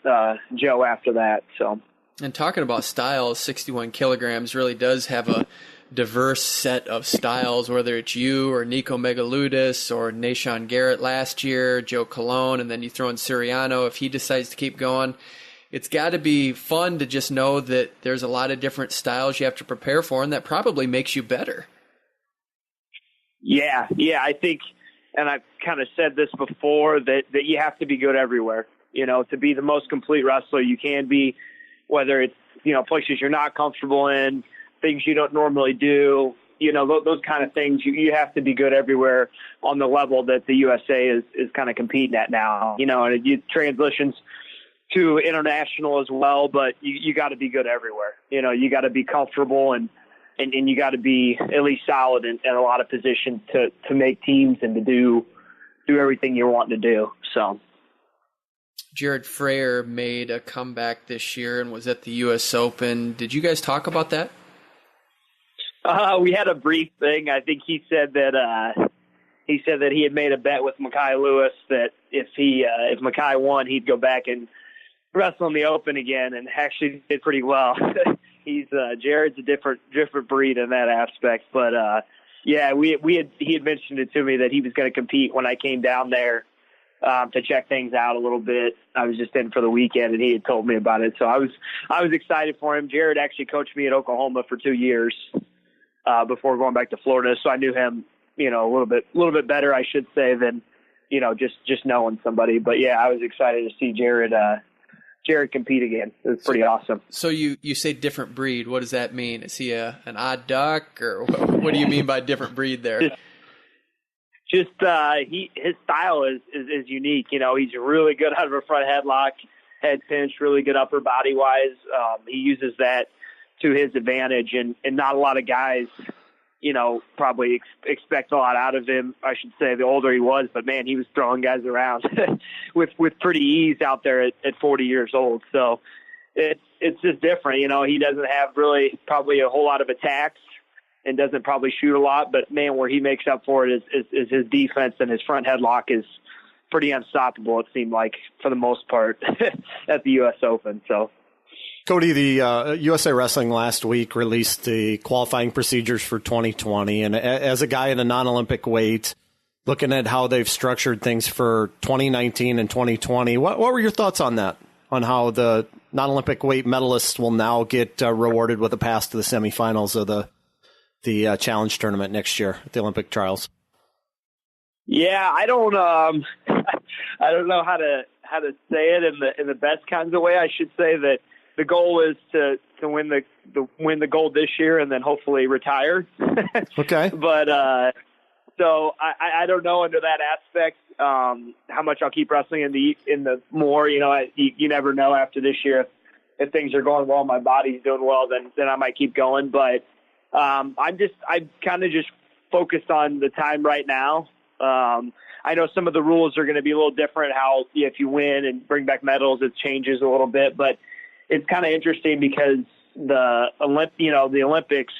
S5: Joe after that. So,
S2: and talking about styles, 61 kilograms really does have a diverse set of styles, whether it's you or Nico Megaludis or Nashon Garrett last year, Joe Colon, and then you throw in Suriano if he decides to keep going. It's got to be fun to just know that there's a lot of different styles you have to prepare for, and that probably makes you better.
S5: Yeah, I think, and I've kind of said this before, that you have to be good everywhere, to be the most complete wrestler you can be, whether it's, places you're not comfortable in, things you don't normally do, those kind of things. You have to be good everywhere on the level that the USA is kind of competing at now, and it transitions to international as well, but you got to be good everywhere. You got to be comfortable and you got to be at least solid in a lot of positions to make teams and to do everything you're wanting to do. So,
S2: Jared Frayer made a comeback this year and was at the U.S. Open. Did you guys talk about that?
S5: We had a brief thing. I think he said that he had made a bet with Mekhi Lewis that if Mekhi won, he'd go back and wrestle in the Open again, and actually did pretty well. Jared's a different breed in that aspect, but yeah, he had mentioned it to me that he was going to compete when I came down there to check things out a little bit. I was just in for the weekend, and he had told me about it, so I was excited for him. Jared actually coached me at Oklahoma for 2 years before going back to Florida, so I knew him, a little bit better, I should say, than just knowing somebody. But yeah, I was excited to see Jared compete again. It was pretty awesome.
S2: So you say different breed. What does that mean? Is he an odd duck, or what do you mean by different breed there?
S5: Just his style is unique. He's really good out of a front headlock, head pinch, really good upper body wise. He uses that to his advantage, and not a lot of guys, probably expect a lot out of him. I should say the older he was, but man, he was throwing guys around with pretty ease out there at 40 years old. So it's just different. He doesn't have really probably a whole lot of attacks and doesn't probably shoot a lot, but man, where he makes up for it is his defense, and his front headlock is pretty unstoppable, it seemed like, for the most part at the U.S. Open. So,
S3: Cody, the USA Wrestling last week released the qualifying procedures for 2020. And as a guy in the non-Olympic weight, looking at how they've structured things for 2019 and 2020, what were your thoughts on that, on how the non-Olympic weight medalists will now get rewarded with a pass to the semifinals of the challenge tournament next year at the Olympic trials?
S5: Yeah, I don't I don't know how to say it in the best kinds of way. I should say that the goal is to win the gold this year and then hopefully retire.
S3: Okay.
S5: But so I don't know under that aspect how much I'll keep wrestling in the more, you never know after this year if things are going well, my body's doing well, then I might keep going. But I'm kind of just focused on the time right now. I know some of the rules are going to be a little different, how if you win and bring back medals, it changes a little bit, but it's kind of interesting because the Olympics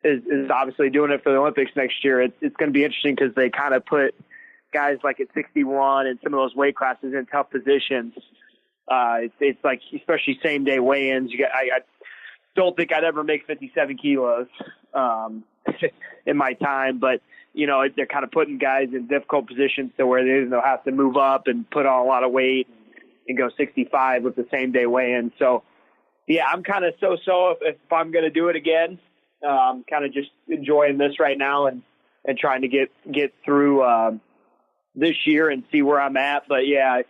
S5: is obviously doing it for the Olympics next year. It's going to be interesting because they kind of put guys like at 61 and some of those weight classes in tough positions. It's like, especially same day weigh-ins. I don't think I'd ever make 57 kilos in my time, but they're kind of putting guys in difficult positions to where they'll have to move up and put on a lot of weight and go 65 with the same day weigh-in. So yeah, I'm kind of so-so if I'm going to do it again. Kind of just enjoying this right now and trying to get through this year and see where I'm at. But yeah,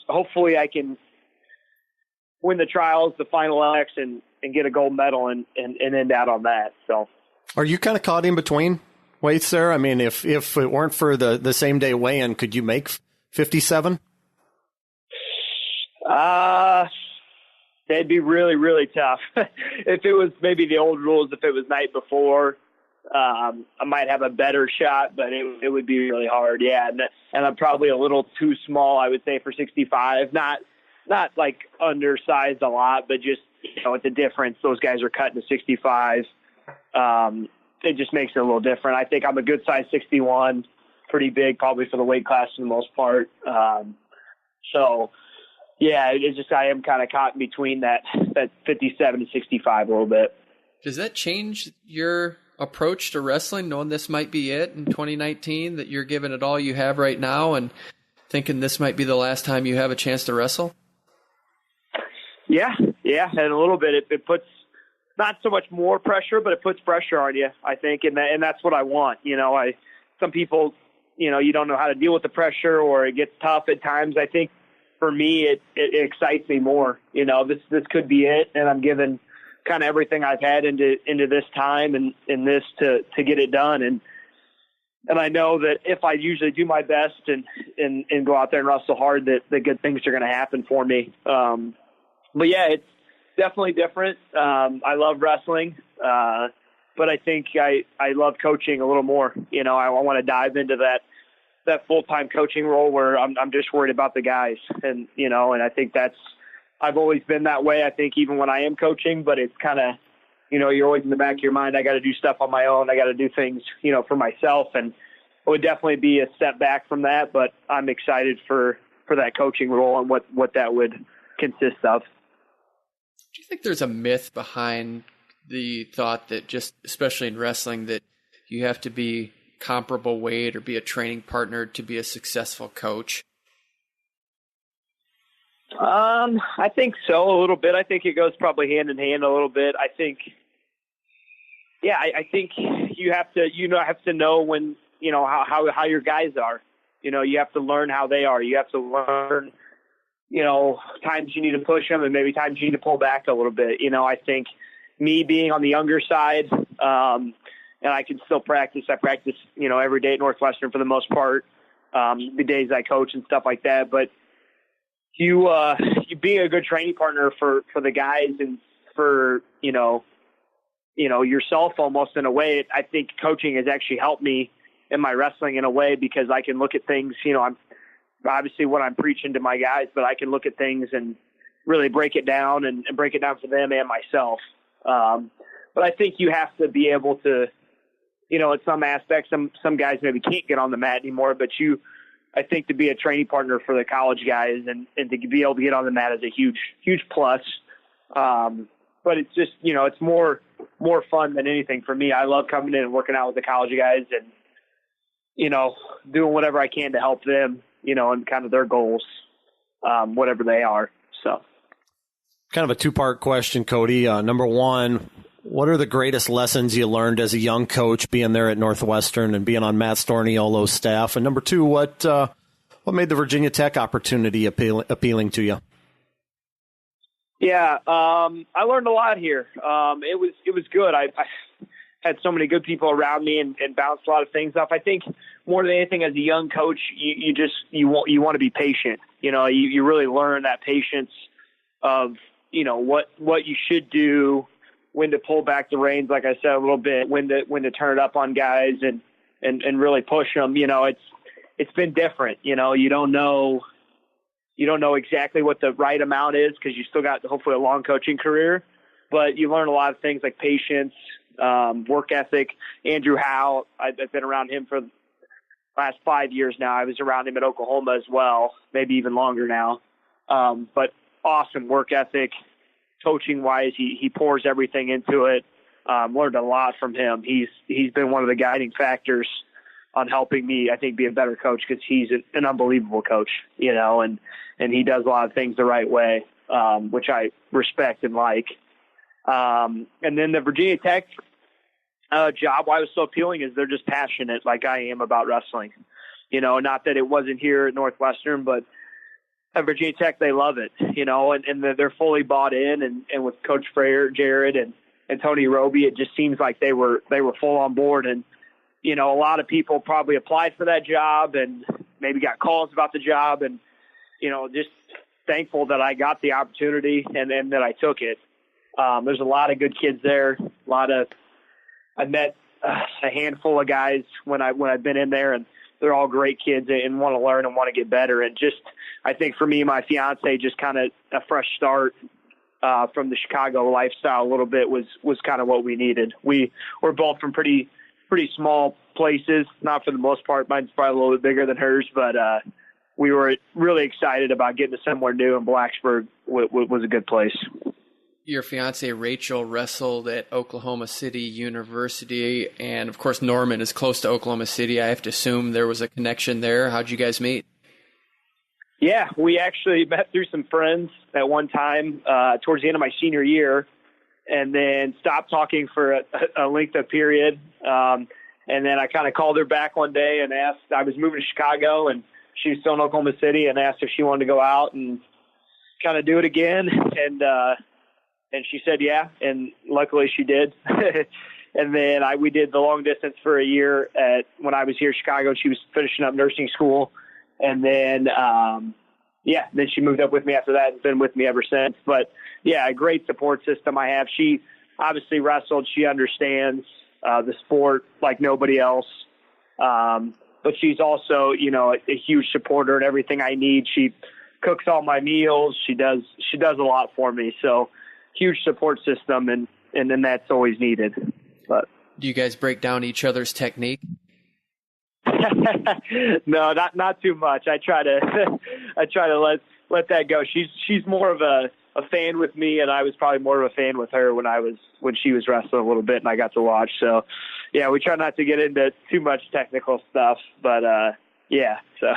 S5: hopefully I can win the trials, the final X, and get a gold medal and end out on that. So
S3: are you kind of caught in between weights there? I mean, if it weren't for the same day weigh-in, could you make 57?
S5: That'd be really, really tough. If it was maybe the old rules, if it was night before, I might have a better shot, but it would be really hard. Yeah. And I'm probably a little too small, I would say, for 65, not like undersized a lot, but just, with the difference, those guys are cutting to 65. It just makes it a little different. I think I'm a good size 61, pretty big, probably for the weight class for the most part. So yeah, it's just, I am kind of caught in between that 57 to 65 a little bit.
S2: Does that change your approach to wrestling, knowing this might be it in 2019, that you're giving it all you have right now and thinking this might be the last time you have a chance to wrestle?
S5: Yeah. And a little bit, it puts not so much more pressure, but it puts pressure on you, I think. And that's what I want. Some people, you don't know how to deal with the pressure, or it gets tough at times. I think for me, it excites me more. This could be it. And I'm giving kind of everything I've had into this time and in this to get it done. And I know that if I usually do my best and go out there and wrestle hard, that the good things are going to happen for me. But yeah, it's definitely different. I love wrestling, but I think I love coaching a little more. I want to dive into that full-time coaching role where I'm just worried about the guys. And I think I've always been that way. I think even when I am coaching, but it's kind of, you're always in the back of your mind, I got to do stuff on my own. I got to do things, for myself. And it would definitely be a step back from that, but I'm excited for that coaching role and what that would consist of.
S2: Do you think there's a myth behind the thought that just, especially in wrestling, that you have to be comparable weight or be a training partner to be a successful coach?
S5: I think so, a little bit. I think it goes probably hand in hand a little bit. I think you have to know when, how your guys are. You have to learn how they are. You have to learn, times you need to push them and maybe times you need to pull back a little bit. I think me being on the younger side, and I can still practice. I practice, every day at Northwestern for the most part, the days I coach and stuff like that. But you being a good training partner for the guys and for, yourself almost in a way, I think coaching has actually helped me in my wrestling in a way, because I can look at things, I'm obviously what I'm preaching to my guys, but I can look at things and really break it down and break it down for them and myself. But I think you have to be able to, at some aspects, some guys maybe can't get on the mat anymore, but I think to be a training partner for the college guys and to be able to get on the mat is a huge, huge plus. But it's just, it's more fun than anything for me. I love coming in and working out with the college guys and, doing whatever I can to help them, and kind of their goals, whatever they are. So
S3: kind of a two-part question, Cody. Number one, What are the greatest lessons you learned as a young coach being there at Northwestern and being on Matt Storniolo's staff? And number two, what made the Virginia Tech opportunity appealing to you?
S5: Yeah, I learned a lot here. It was good. I had so many good people around me and bounced a lot of things off. I think more than anything, as a young coach, you want to be patient. You really learn that patience of what you should do, when to pull back the reins, like I said a little bit, when to turn it up on guys and really push them. It's been different. You don't know exactly what the right amount is because you still got hopefully a long coaching career, but you learn a lot of things like patience, work ethic. Andrew Howe, I've been around him for the last 5 years now. I was around him at Oklahoma as well, maybe even longer now. But awesome work ethic. Coaching wise, he pours everything into it. Learned a lot from him. He's been one of the guiding factors on helping me, I think, be a better coach because he's an unbelievable coach, and he does a lot of things the right way, which I respect and like. And then the Virginia Tech job, why it was so appealing is they're just passionate like I am about wrestling. Not that it wasn't here at Northwestern, but at Virginia Tech, they love it, and they're fully bought in. And with Coach Frayer, Jared, and Tony Roby, it just seems like they were full on board. And, a lot of people probably applied for that job and maybe got calls about the job. And, just thankful that I got the opportunity and that I took it. There's a lot of good kids there. I met a handful of guys when I've been in there, and they're all great kids and want to learn and want to get better. And just, I think for me and my fiance, just kind of a fresh start from the Chicago lifestyle a little bit was kind of what we needed. We're both from pretty small places, not for the most part. Mine's probably a little bit bigger than hers, but we were really excited about getting to somewhere new, and Blacksburg was a good place.
S2: Your fiance Rachel wrestled at Oklahoma City University, and of course Norman is close to Oklahoma City. I have to assume there was a connection there. How'd you guys meet?
S5: Yeah, we actually met through some friends at one time towards the end of my senior year, and then stopped talking for a length of period. And then I kind of called her back one day and asked, I was moving to Chicago and she was still in Oklahoma City, and asked if she wanted to go out and kind of do it again. And she said, yeah. And luckily she did. And then we did the long distance for a year when I was here in Chicago. She was finishing up nursing school. And then, then she moved up with me after that and been with me ever since. But yeah, a great support system I have. She obviously wrestled. She understands the sport like nobody else. But she's also, a huge supporter in everything I need. She cooks all my meals. She does a lot for me. So huge support system, and then that's always needed. But
S2: do you guys break down each other's technique?
S5: No, not too much. I try to let that go. She's more of a fan with me, and I was probably more of a fan with her when she was wrestling a little bit and I got to watch. So yeah, we try not to get into too much technical stuff, but so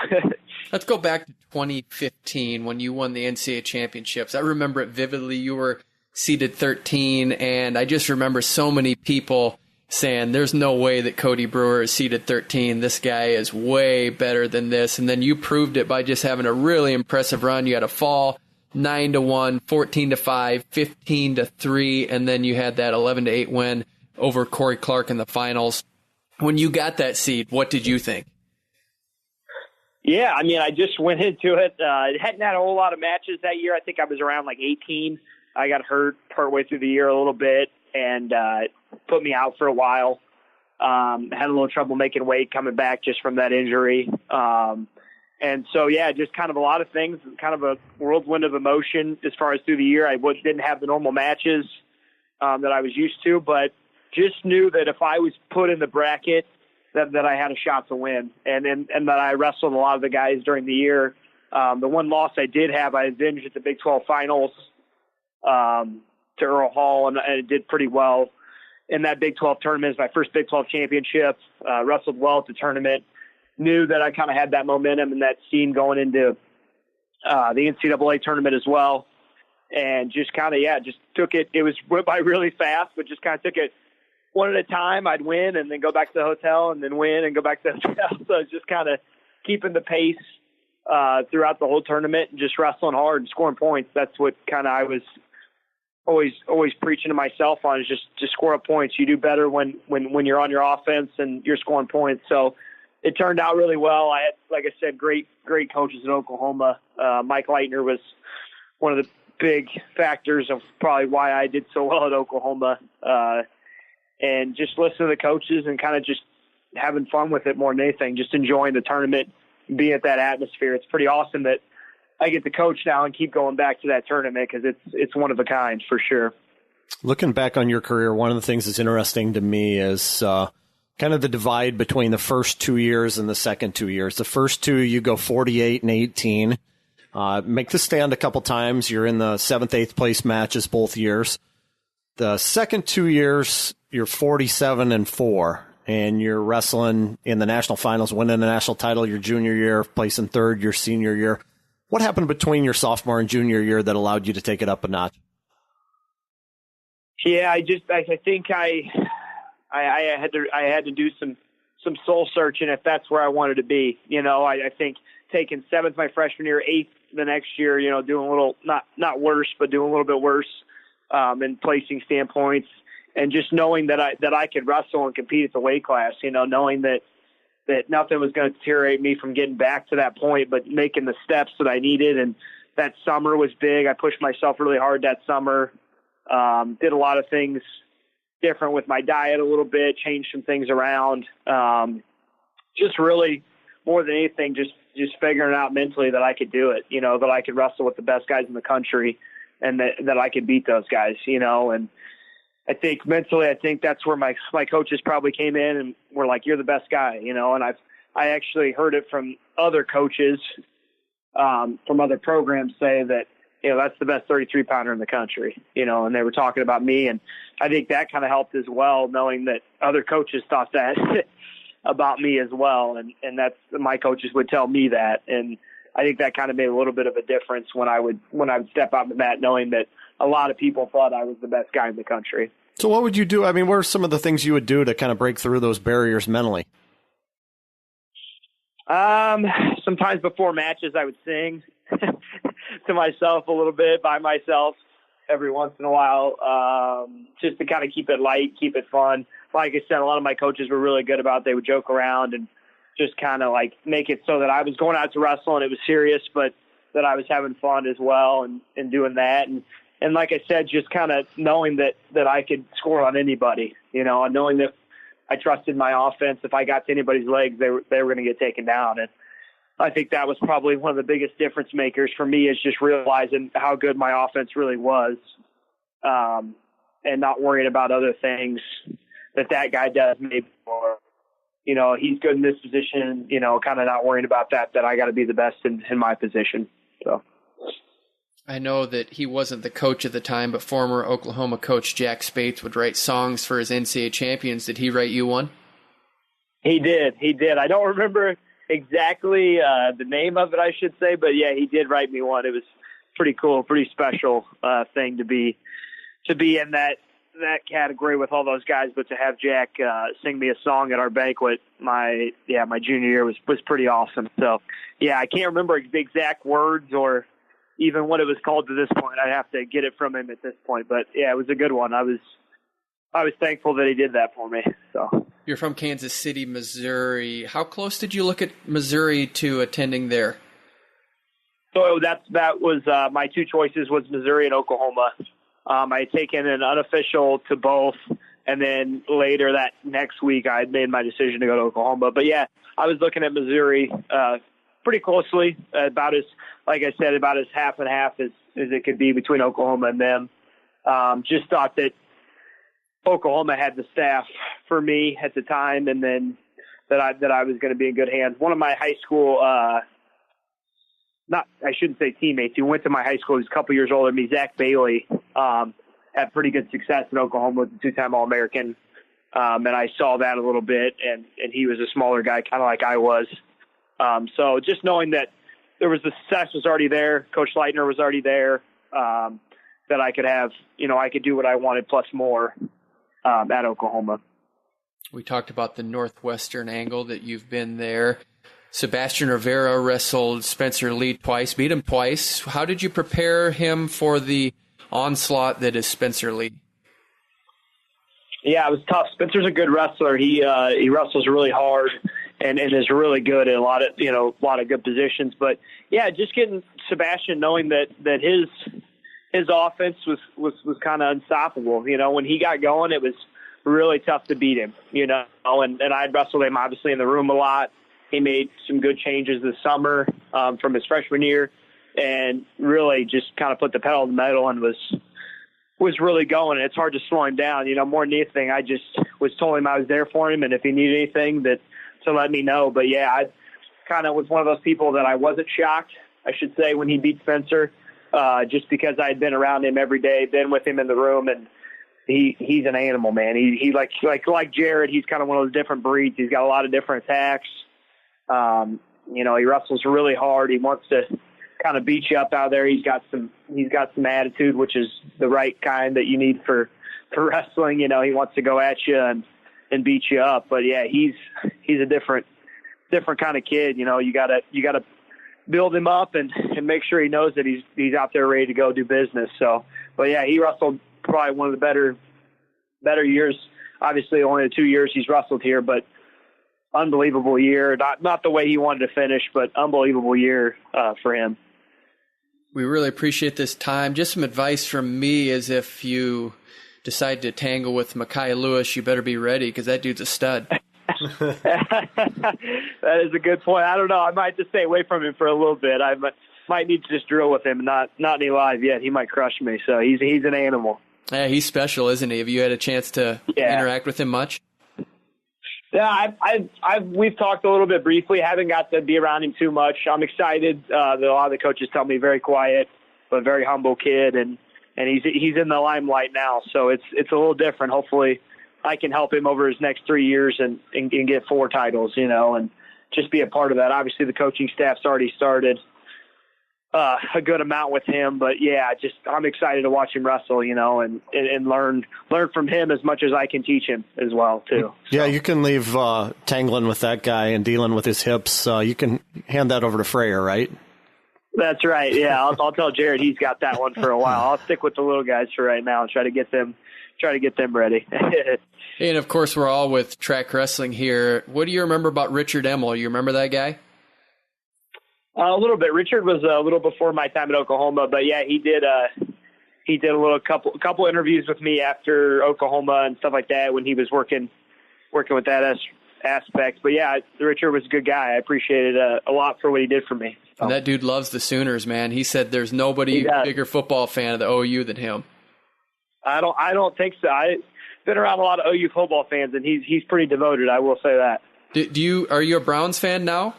S2: let's go back to 2015 when you won the NCAA championships. I remember it vividly. You were seeded 13, and I just remember so many people saying there's no way that Cody Brewer is seeded 13. This guy is way better than this. And then you proved it by just having a really impressive run. You had a fall 9-1, 14-5, 15-3, and then you had that 11-8 win over Corey Clark in the finals. When you got that seed, what did you think?
S5: Yeah, I just went into it. Hadn't had a whole lot of matches that year. I think I was around like 18. I got hurt partway through the year a little bit and put me out for a while. Had a little trouble making weight coming back just from that injury. And so, yeah, just kind of a lot of things, kind of a whirlwind of emotion as far as through the year. I didn't have the normal matches that I was used to, but just knew that if I was put in the bracket, that I had a shot to win, and that I wrestled a lot of the guys during the year. The one loss I did have, I avenged at the Big 12 finals to Earl Hall, and I did pretty well in that Big 12 tournament. It was my first Big 12 championship. Wrestled well at the tournament. Knew that I kind of had that momentum and that scene going into the NCAA tournament as well. and just kind of, just took it. It went by really fast, but just kind of took it one at a time. I'd win and then go back to the hotel and then win and go back to the hotel. So it's just kind of keeping the pace throughout the whole tournament and just wrestling hard and scoring points. That's what kind of I was always preaching to myself on, is just score up points. You do better when you're on your offense and you're scoring points. So it turned out really well. I had, like I said, great coaches in Oklahoma. Mike Leitner was one of the big factors of probably why I did so well at Oklahoma. And just listen to the coaches and kind of just having fun with it more than anything, just enjoying the tournament, being at that atmosphere. It's pretty awesome that I get to coach now and keep going back to that tournament, because it's one of a kind for sure.
S3: Looking back on your career, one of the things that's interesting to me is kind of the divide between the first 2 years and the second 2 years. The first two, you go 48 and 18. Make the stand a couple times. You're in the 7th, 8th place matches both years. The second 2 years, you're 47 and 4, and you're wrestling in the national finals, winning the national title your junior year, placing third your senior year. What happened between your sophomore and junior year that allowed you to take it up a notch?
S5: Yeah, I think I had to do some soul searching if that's where I wanted to be. I think taking 7th my freshman year, 8th the next year, doing a little, not worse, but doing a little bit worse in placing standpoints, and just knowing that I could wrestle and compete at the weight class, knowing that nothing was going to deteriorate me from getting back to that point, but making the steps that I needed. And that summer was big. I pushed myself really hard that summer. Did a lot of things different with my diet a little bit, changed some things around. Just really, more than anything, just figuring out mentally that I could do it, that I could wrestle with the best guys in the country, and that I could beat those guys, and I think mentally, that's where my coaches probably came in and were like, "You're the best guy," and I actually heard it from other coaches, from other programs, say that, that's the best 33 pounder in the country, and they were talking about me. And I think that kind of helped as well, knowing that other coaches thought that about me as well. And that's, my coaches would tell me that. And I think that kind of made a little bit of a difference when I would step out on the mat, knowing that a lot of people thought I was the best guy in the country.
S3: So what would you do? I mean, what are some of the things you would do to kind of break through those barriers mentally?
S5: Sometimes before matches, I would sing to myself a little bit by myself every once in a while, just to kind of keep it light, keep it fun. Like I said, a lot of my coaches were really good about it. They would joke around and just kind of like make it so that I was going out to wrestle and it was serious, but that I was having fun as well and doing that. And like I said, just kind of knowing that I could score on anybody, and knowing that I trusted my offense. If I got to anybody's legs, they were going to get taken down. And I think that was probably one of the biggest difference makers for me, is just realizing how good my offense really was, and not worrying about other things that guy does maybe, or, he's good in this position, kind of not worrying about that I got to be the best in my position. So
S2: I know that he wasn't the coach at the time, but former Oklahoma coach Jack Spates would write songs for his NCAA champions. Did he write you one? He did. I don't remember exactly the name of it, I should say, but yeah, he did write me one. It was pretty cool, pretty special thing to be in that category with all those guys, but to have Jack sing me a song at our banquet my junior year was pretty awesome. So yeah, I can't remember the exact words or even what it was called to this point. I'd have to get it from him at this point, but yeah, it was a good one. I was thankful that he did that for me. So you're from Kansas City, Missouri. How close did you look at Missouri to attending there?
S5: So that was my two choices was Missouri and Oklahoma. I had taken an unofficial to both, and then later that next week I had made my decision to go to Oklahoma. But yeah, I was looking at Missouri pretty closely, about as half and half as it could be between Oklahoma and them. Just thought that Oklahoma had the staff for me at the time, and then that I was going to be in good hands. One of my high school, I shouldn't say teammates, he went to my high school, he was a couple years older than me, Zach Bailey, had pretty good success in Oklahoma, was a two-time All-American. And I saw that a little bit, and he was a smaller guy, kind of like I was. So just knowing that there was the success was already there, Coach Leitner was already there, that I could have, I could do what I wanted plus more at Oklahoma.
S2: We talked about the Northwestern angle that you've been there. Sebastian Rivera wrestled Spencer Lee twice, beat him twice. How did you prepare him for the onslaught that is Spencer Lee?
S5: Yeah, it was tough. Spencer's a good wrestler. He wrestles really hard and is really good at a lot of good positions. But yeah, just getting Sebastian, knowing that his offense was kind of unstoppable. When he got going, it was really tough to beat him. And I'd wrestled him obviously in the room a lot. He made some good changes this summer from his freshman year, and really just kind of put the pedal to the metal and was really going. It's hard to slow him down. More than anything, I just was told him I was there for him, and if he needed anything, to let me know. But yeah, I kind of was one of those people that I wasn't shocked, I should say, when he beat Spencer, just because I had been around him every day, been with him in the room, and he's an animal, man. He like Jared, he's kind of one of those different breeds. He's got a lot of different attacks. He wrestles really hard. He wants to kind of beat you up out there. He's got some attitude, which is the right kind that you need for wrestling. He wants to go at you and beat you up. But yeah, he's a different kind of kid. You gotta build him up and make sure he knows that he's out there ready to go do business. So, but yeah, he wrestled probably one of the better years. Obviously only the 2 years he's wrestled here, but unbelievable year. Not the way he wanted to finish, but unbelievable year for him.
S2: We really appreciate this time. Just some advice from me is if you decide to tangle with Mekhi Lewis, you better be ready because that dude's a stud.
S5: That is a good point. I don't know. I might just stay away from him for a little bit. I might need to just drill with him. Not any live yet. He might crush me. So he's an animal.
S2: Yeah, he's special, isn't he? Have you had a chance to interact with him much?
S5: Yeah, we've talked a little bit briefly. Haven't got to be around him too much. I'm excited. That a lot of the coaches tell me very quiet, but very humble kid, and he's in the limelight now. So it's a little different. Hopefully, I can help him over his next 3 years and get 4 titles, and just be a part of that. Obviously, the coaching staff's already started a good amount with him, but yeah, I'm excited to watch him wrestle, and learn from him as much as I can teach him as well too.
S3: Yeah, you can leave tangling with that guy and dealing with his hips. You can hand that over to Freya, right?
S5: That's right. Yeah, I'll tell Jared he's got that one for a while. I'll stick with the little guys for right now and try to get them ready.
S2: And of course, we're all with track wrestling here. What do you remember about Richard Emmel? You remember that guy?
S5: A little bit. Richard was a little before my time at Oklahoma, but yeah, he did a little couple interviews with me after Oklahoma and stuff like that when he was working with that aspect. But yeah, Richard was a good guy. I appreciated a lot for what he did for me. So.
S2: And that dude loves the Sooners, man. He said there's nobody bigger football fan of the OU than him.
S5: I don't think so. I've been around a lot of OU football fans, and he's pretty devoted. I will say that.
S2: Are you a Browns fan now?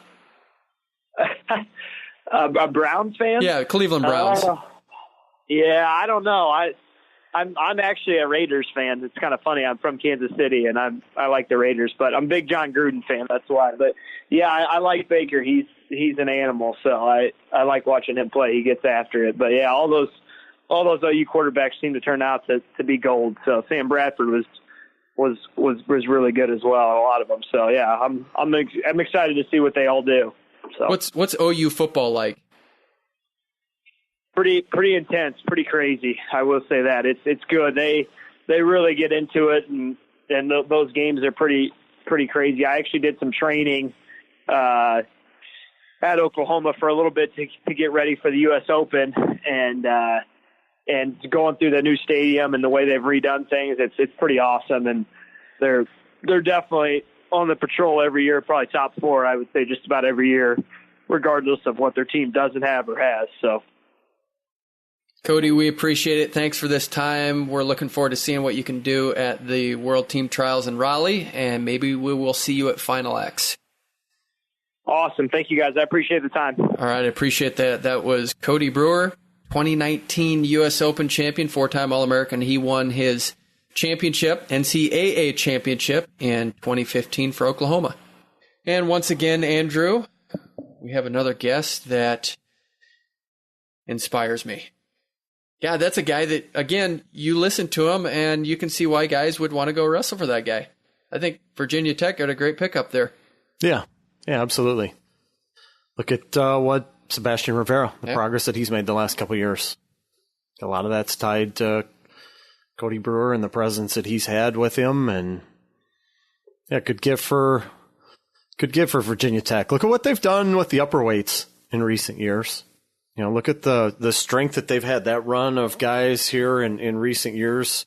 S5: A Browns fan?
S2: Yeah, Cleveland Browns.
S5: Yeah, I don't know. I'm actually a Raiders fan. It's kind of funny. I'm from Kansas City, and I like the Raiders, but I'm a big John Gruden fan. That's why. But yeah, I like Baker. He's an animal, so I like watching him play. He gets after it. But yeah, all those OU quarterbacks seem to turn out to be gold. So Sam Bradford was really good as well. A lot of them. So yeah, I'm excited to see what they all do. So
S2: what's OU football like?
S5: Pretty intense, pretty crazy. I will say that it's good. They really get into it, and those games are pretty crazy. I actually did some training at Oklahoma for a little bit to get ready for the U.S. Open, and going through the new stadium and the way they've redone things. It's pretty awesome, and they're definitely on the patrol every year, probably top 4, I would say, just about every year, regardless of what their team doesn't have or has. So,
S2: Cody, we appreciate it. Thanks for this time. We're looking forward to seeing what you can do at the World Team Trials in Raleigh, and maybe we will see you at Final X.
S5: Awesome. Thank you, guys. I appreciate the time.
S2: All right. I appreciate that. That was Cody Brewer, 2019 U.S. Open champion, 4-time All-American. He won his championship, NCAA championship, in 2015 for Oklahoma. And once again, Andrew, we have another guest that inspires me. Yeah, that's a guy that, again, you listen to him and you can see why guys would want to go wrestle for that guy. I think Virginia Tech got a great pickup there.
S3: Yeah, absolutely. Look at what Sebastian Rivera, the progress that he's made the last couple of years. A lot of that's tied to Cody Brewer and the presence that he's had with him, and good gift for Virginia Tech. Look at what they've done with the upper weights in recent years. Look at the strength that they've had, that run of guys here in recent years.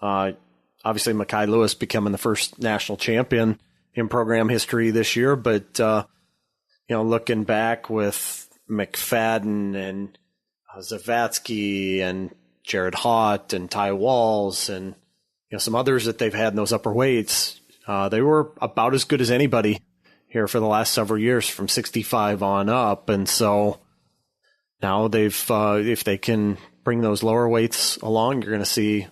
S3: Obviously, Mekhi Lewis becoming the first national champion in program history this year. But, looking back with McFadden and Zavatsky and Jared Haught and Ty Walls and some others that they've had in those upper weights, they were about as good as anybody here for the last several years from 65 on up. And so now if they can bring those lower weights along, you're going to see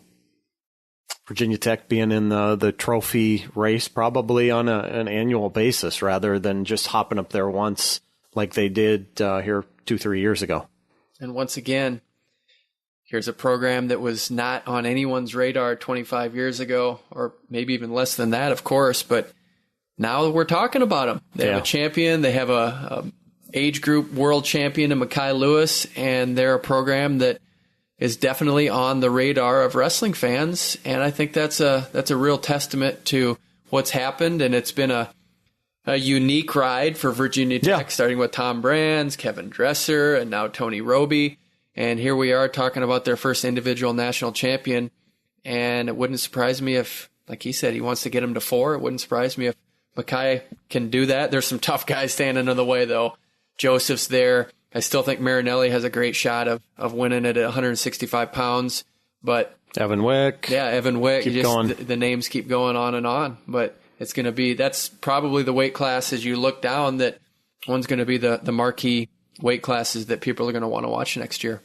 S3: Virginia Tech being in the trophy race probably on an annual basis rather than just hopping up there once like they did here 2-3 years ago.
S2: And once again, here's a program that was not on anyone's radar 25 years ago, or maybe even less than that, of course, but now we're talking about them. They have a champion. They have a age group world champion in Mekhi Lewis, and they're a program that is definitely on the radar of wrestling fans. And I think that's a real testament to what's happened. And it's been a unique ride for Virginia Tech, starting with Tom Brands, Kevin Dresser, and now Tony Roby. And here we are talking about their first individual national champion. And it wouldn't surprise me if, like he said, he wants to get him to 4. It wouldn't surprise me if Mekhi can do that. There's some tough guys standing in the way, though. Joseph's there. I still think Marinelli has a great shot of winning it at 165 pounds. But
S3: Evan Wick.
S2: Yeah, Evan Wick.
S3: Keep going.
S2: The names keep going on and on. But it's going to be, that's probably the weight class as you look down, that one's going to be the marquee weight classes that people are going to want to watch next year.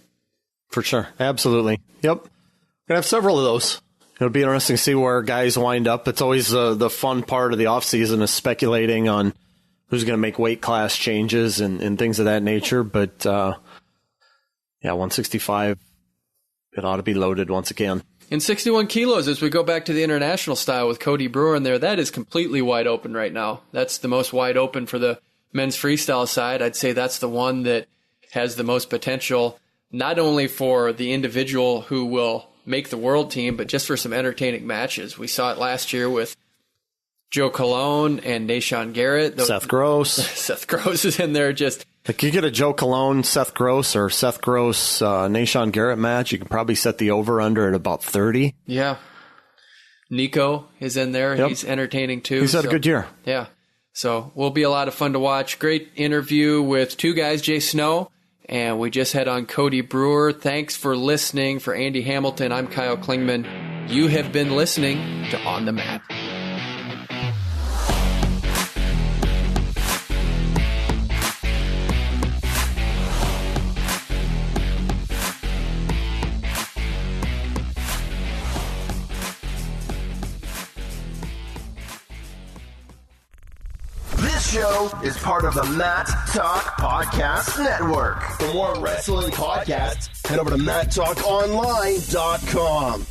S3: For sure. Absolutely. Yep. We're going to have several of those. It'll be interesting to see where guys wind up. It's always the fun part of the offseason is speculating on who's going to make weight class changes and things of that nature. But, 165, it ought to be loaded once again.
S2: In 61 kilos, as we go back to the international style with Cody Brewer in there, that is completely wide open right now. That's the most wide open for the men's freestyle side. I'd say that's the one that has the most potential, not only for the individual who will make the world team, but just for some entertaining matches. We saw it last year with Joe Colon and Nahshon Garrett.
S3: Seth Gross.
S2: Seth Gross is in there. Just
S3: like you get a Joe Colon, Seth Gross, or Seth Gross, Nahshon Garrett match, you can probably set the over-under at about 30.
S2: Yeah. Nico is in there.
S3: Yep.
S2: He's entertaining too.
S3: He's had a good year.
S2: Yeah. So will be a lot of fun to watch. Great interview with two guys, Jay Snow, and we just had on Cody Brewer. Thanks for listening. For Andy Hamilton, I'm Kyle Klingman. You have been listening to On the Mat.
S6: Show is part of the Mat Talk Podcast Network. For more wrestling podcasts, head over to MatTalkOnline.com.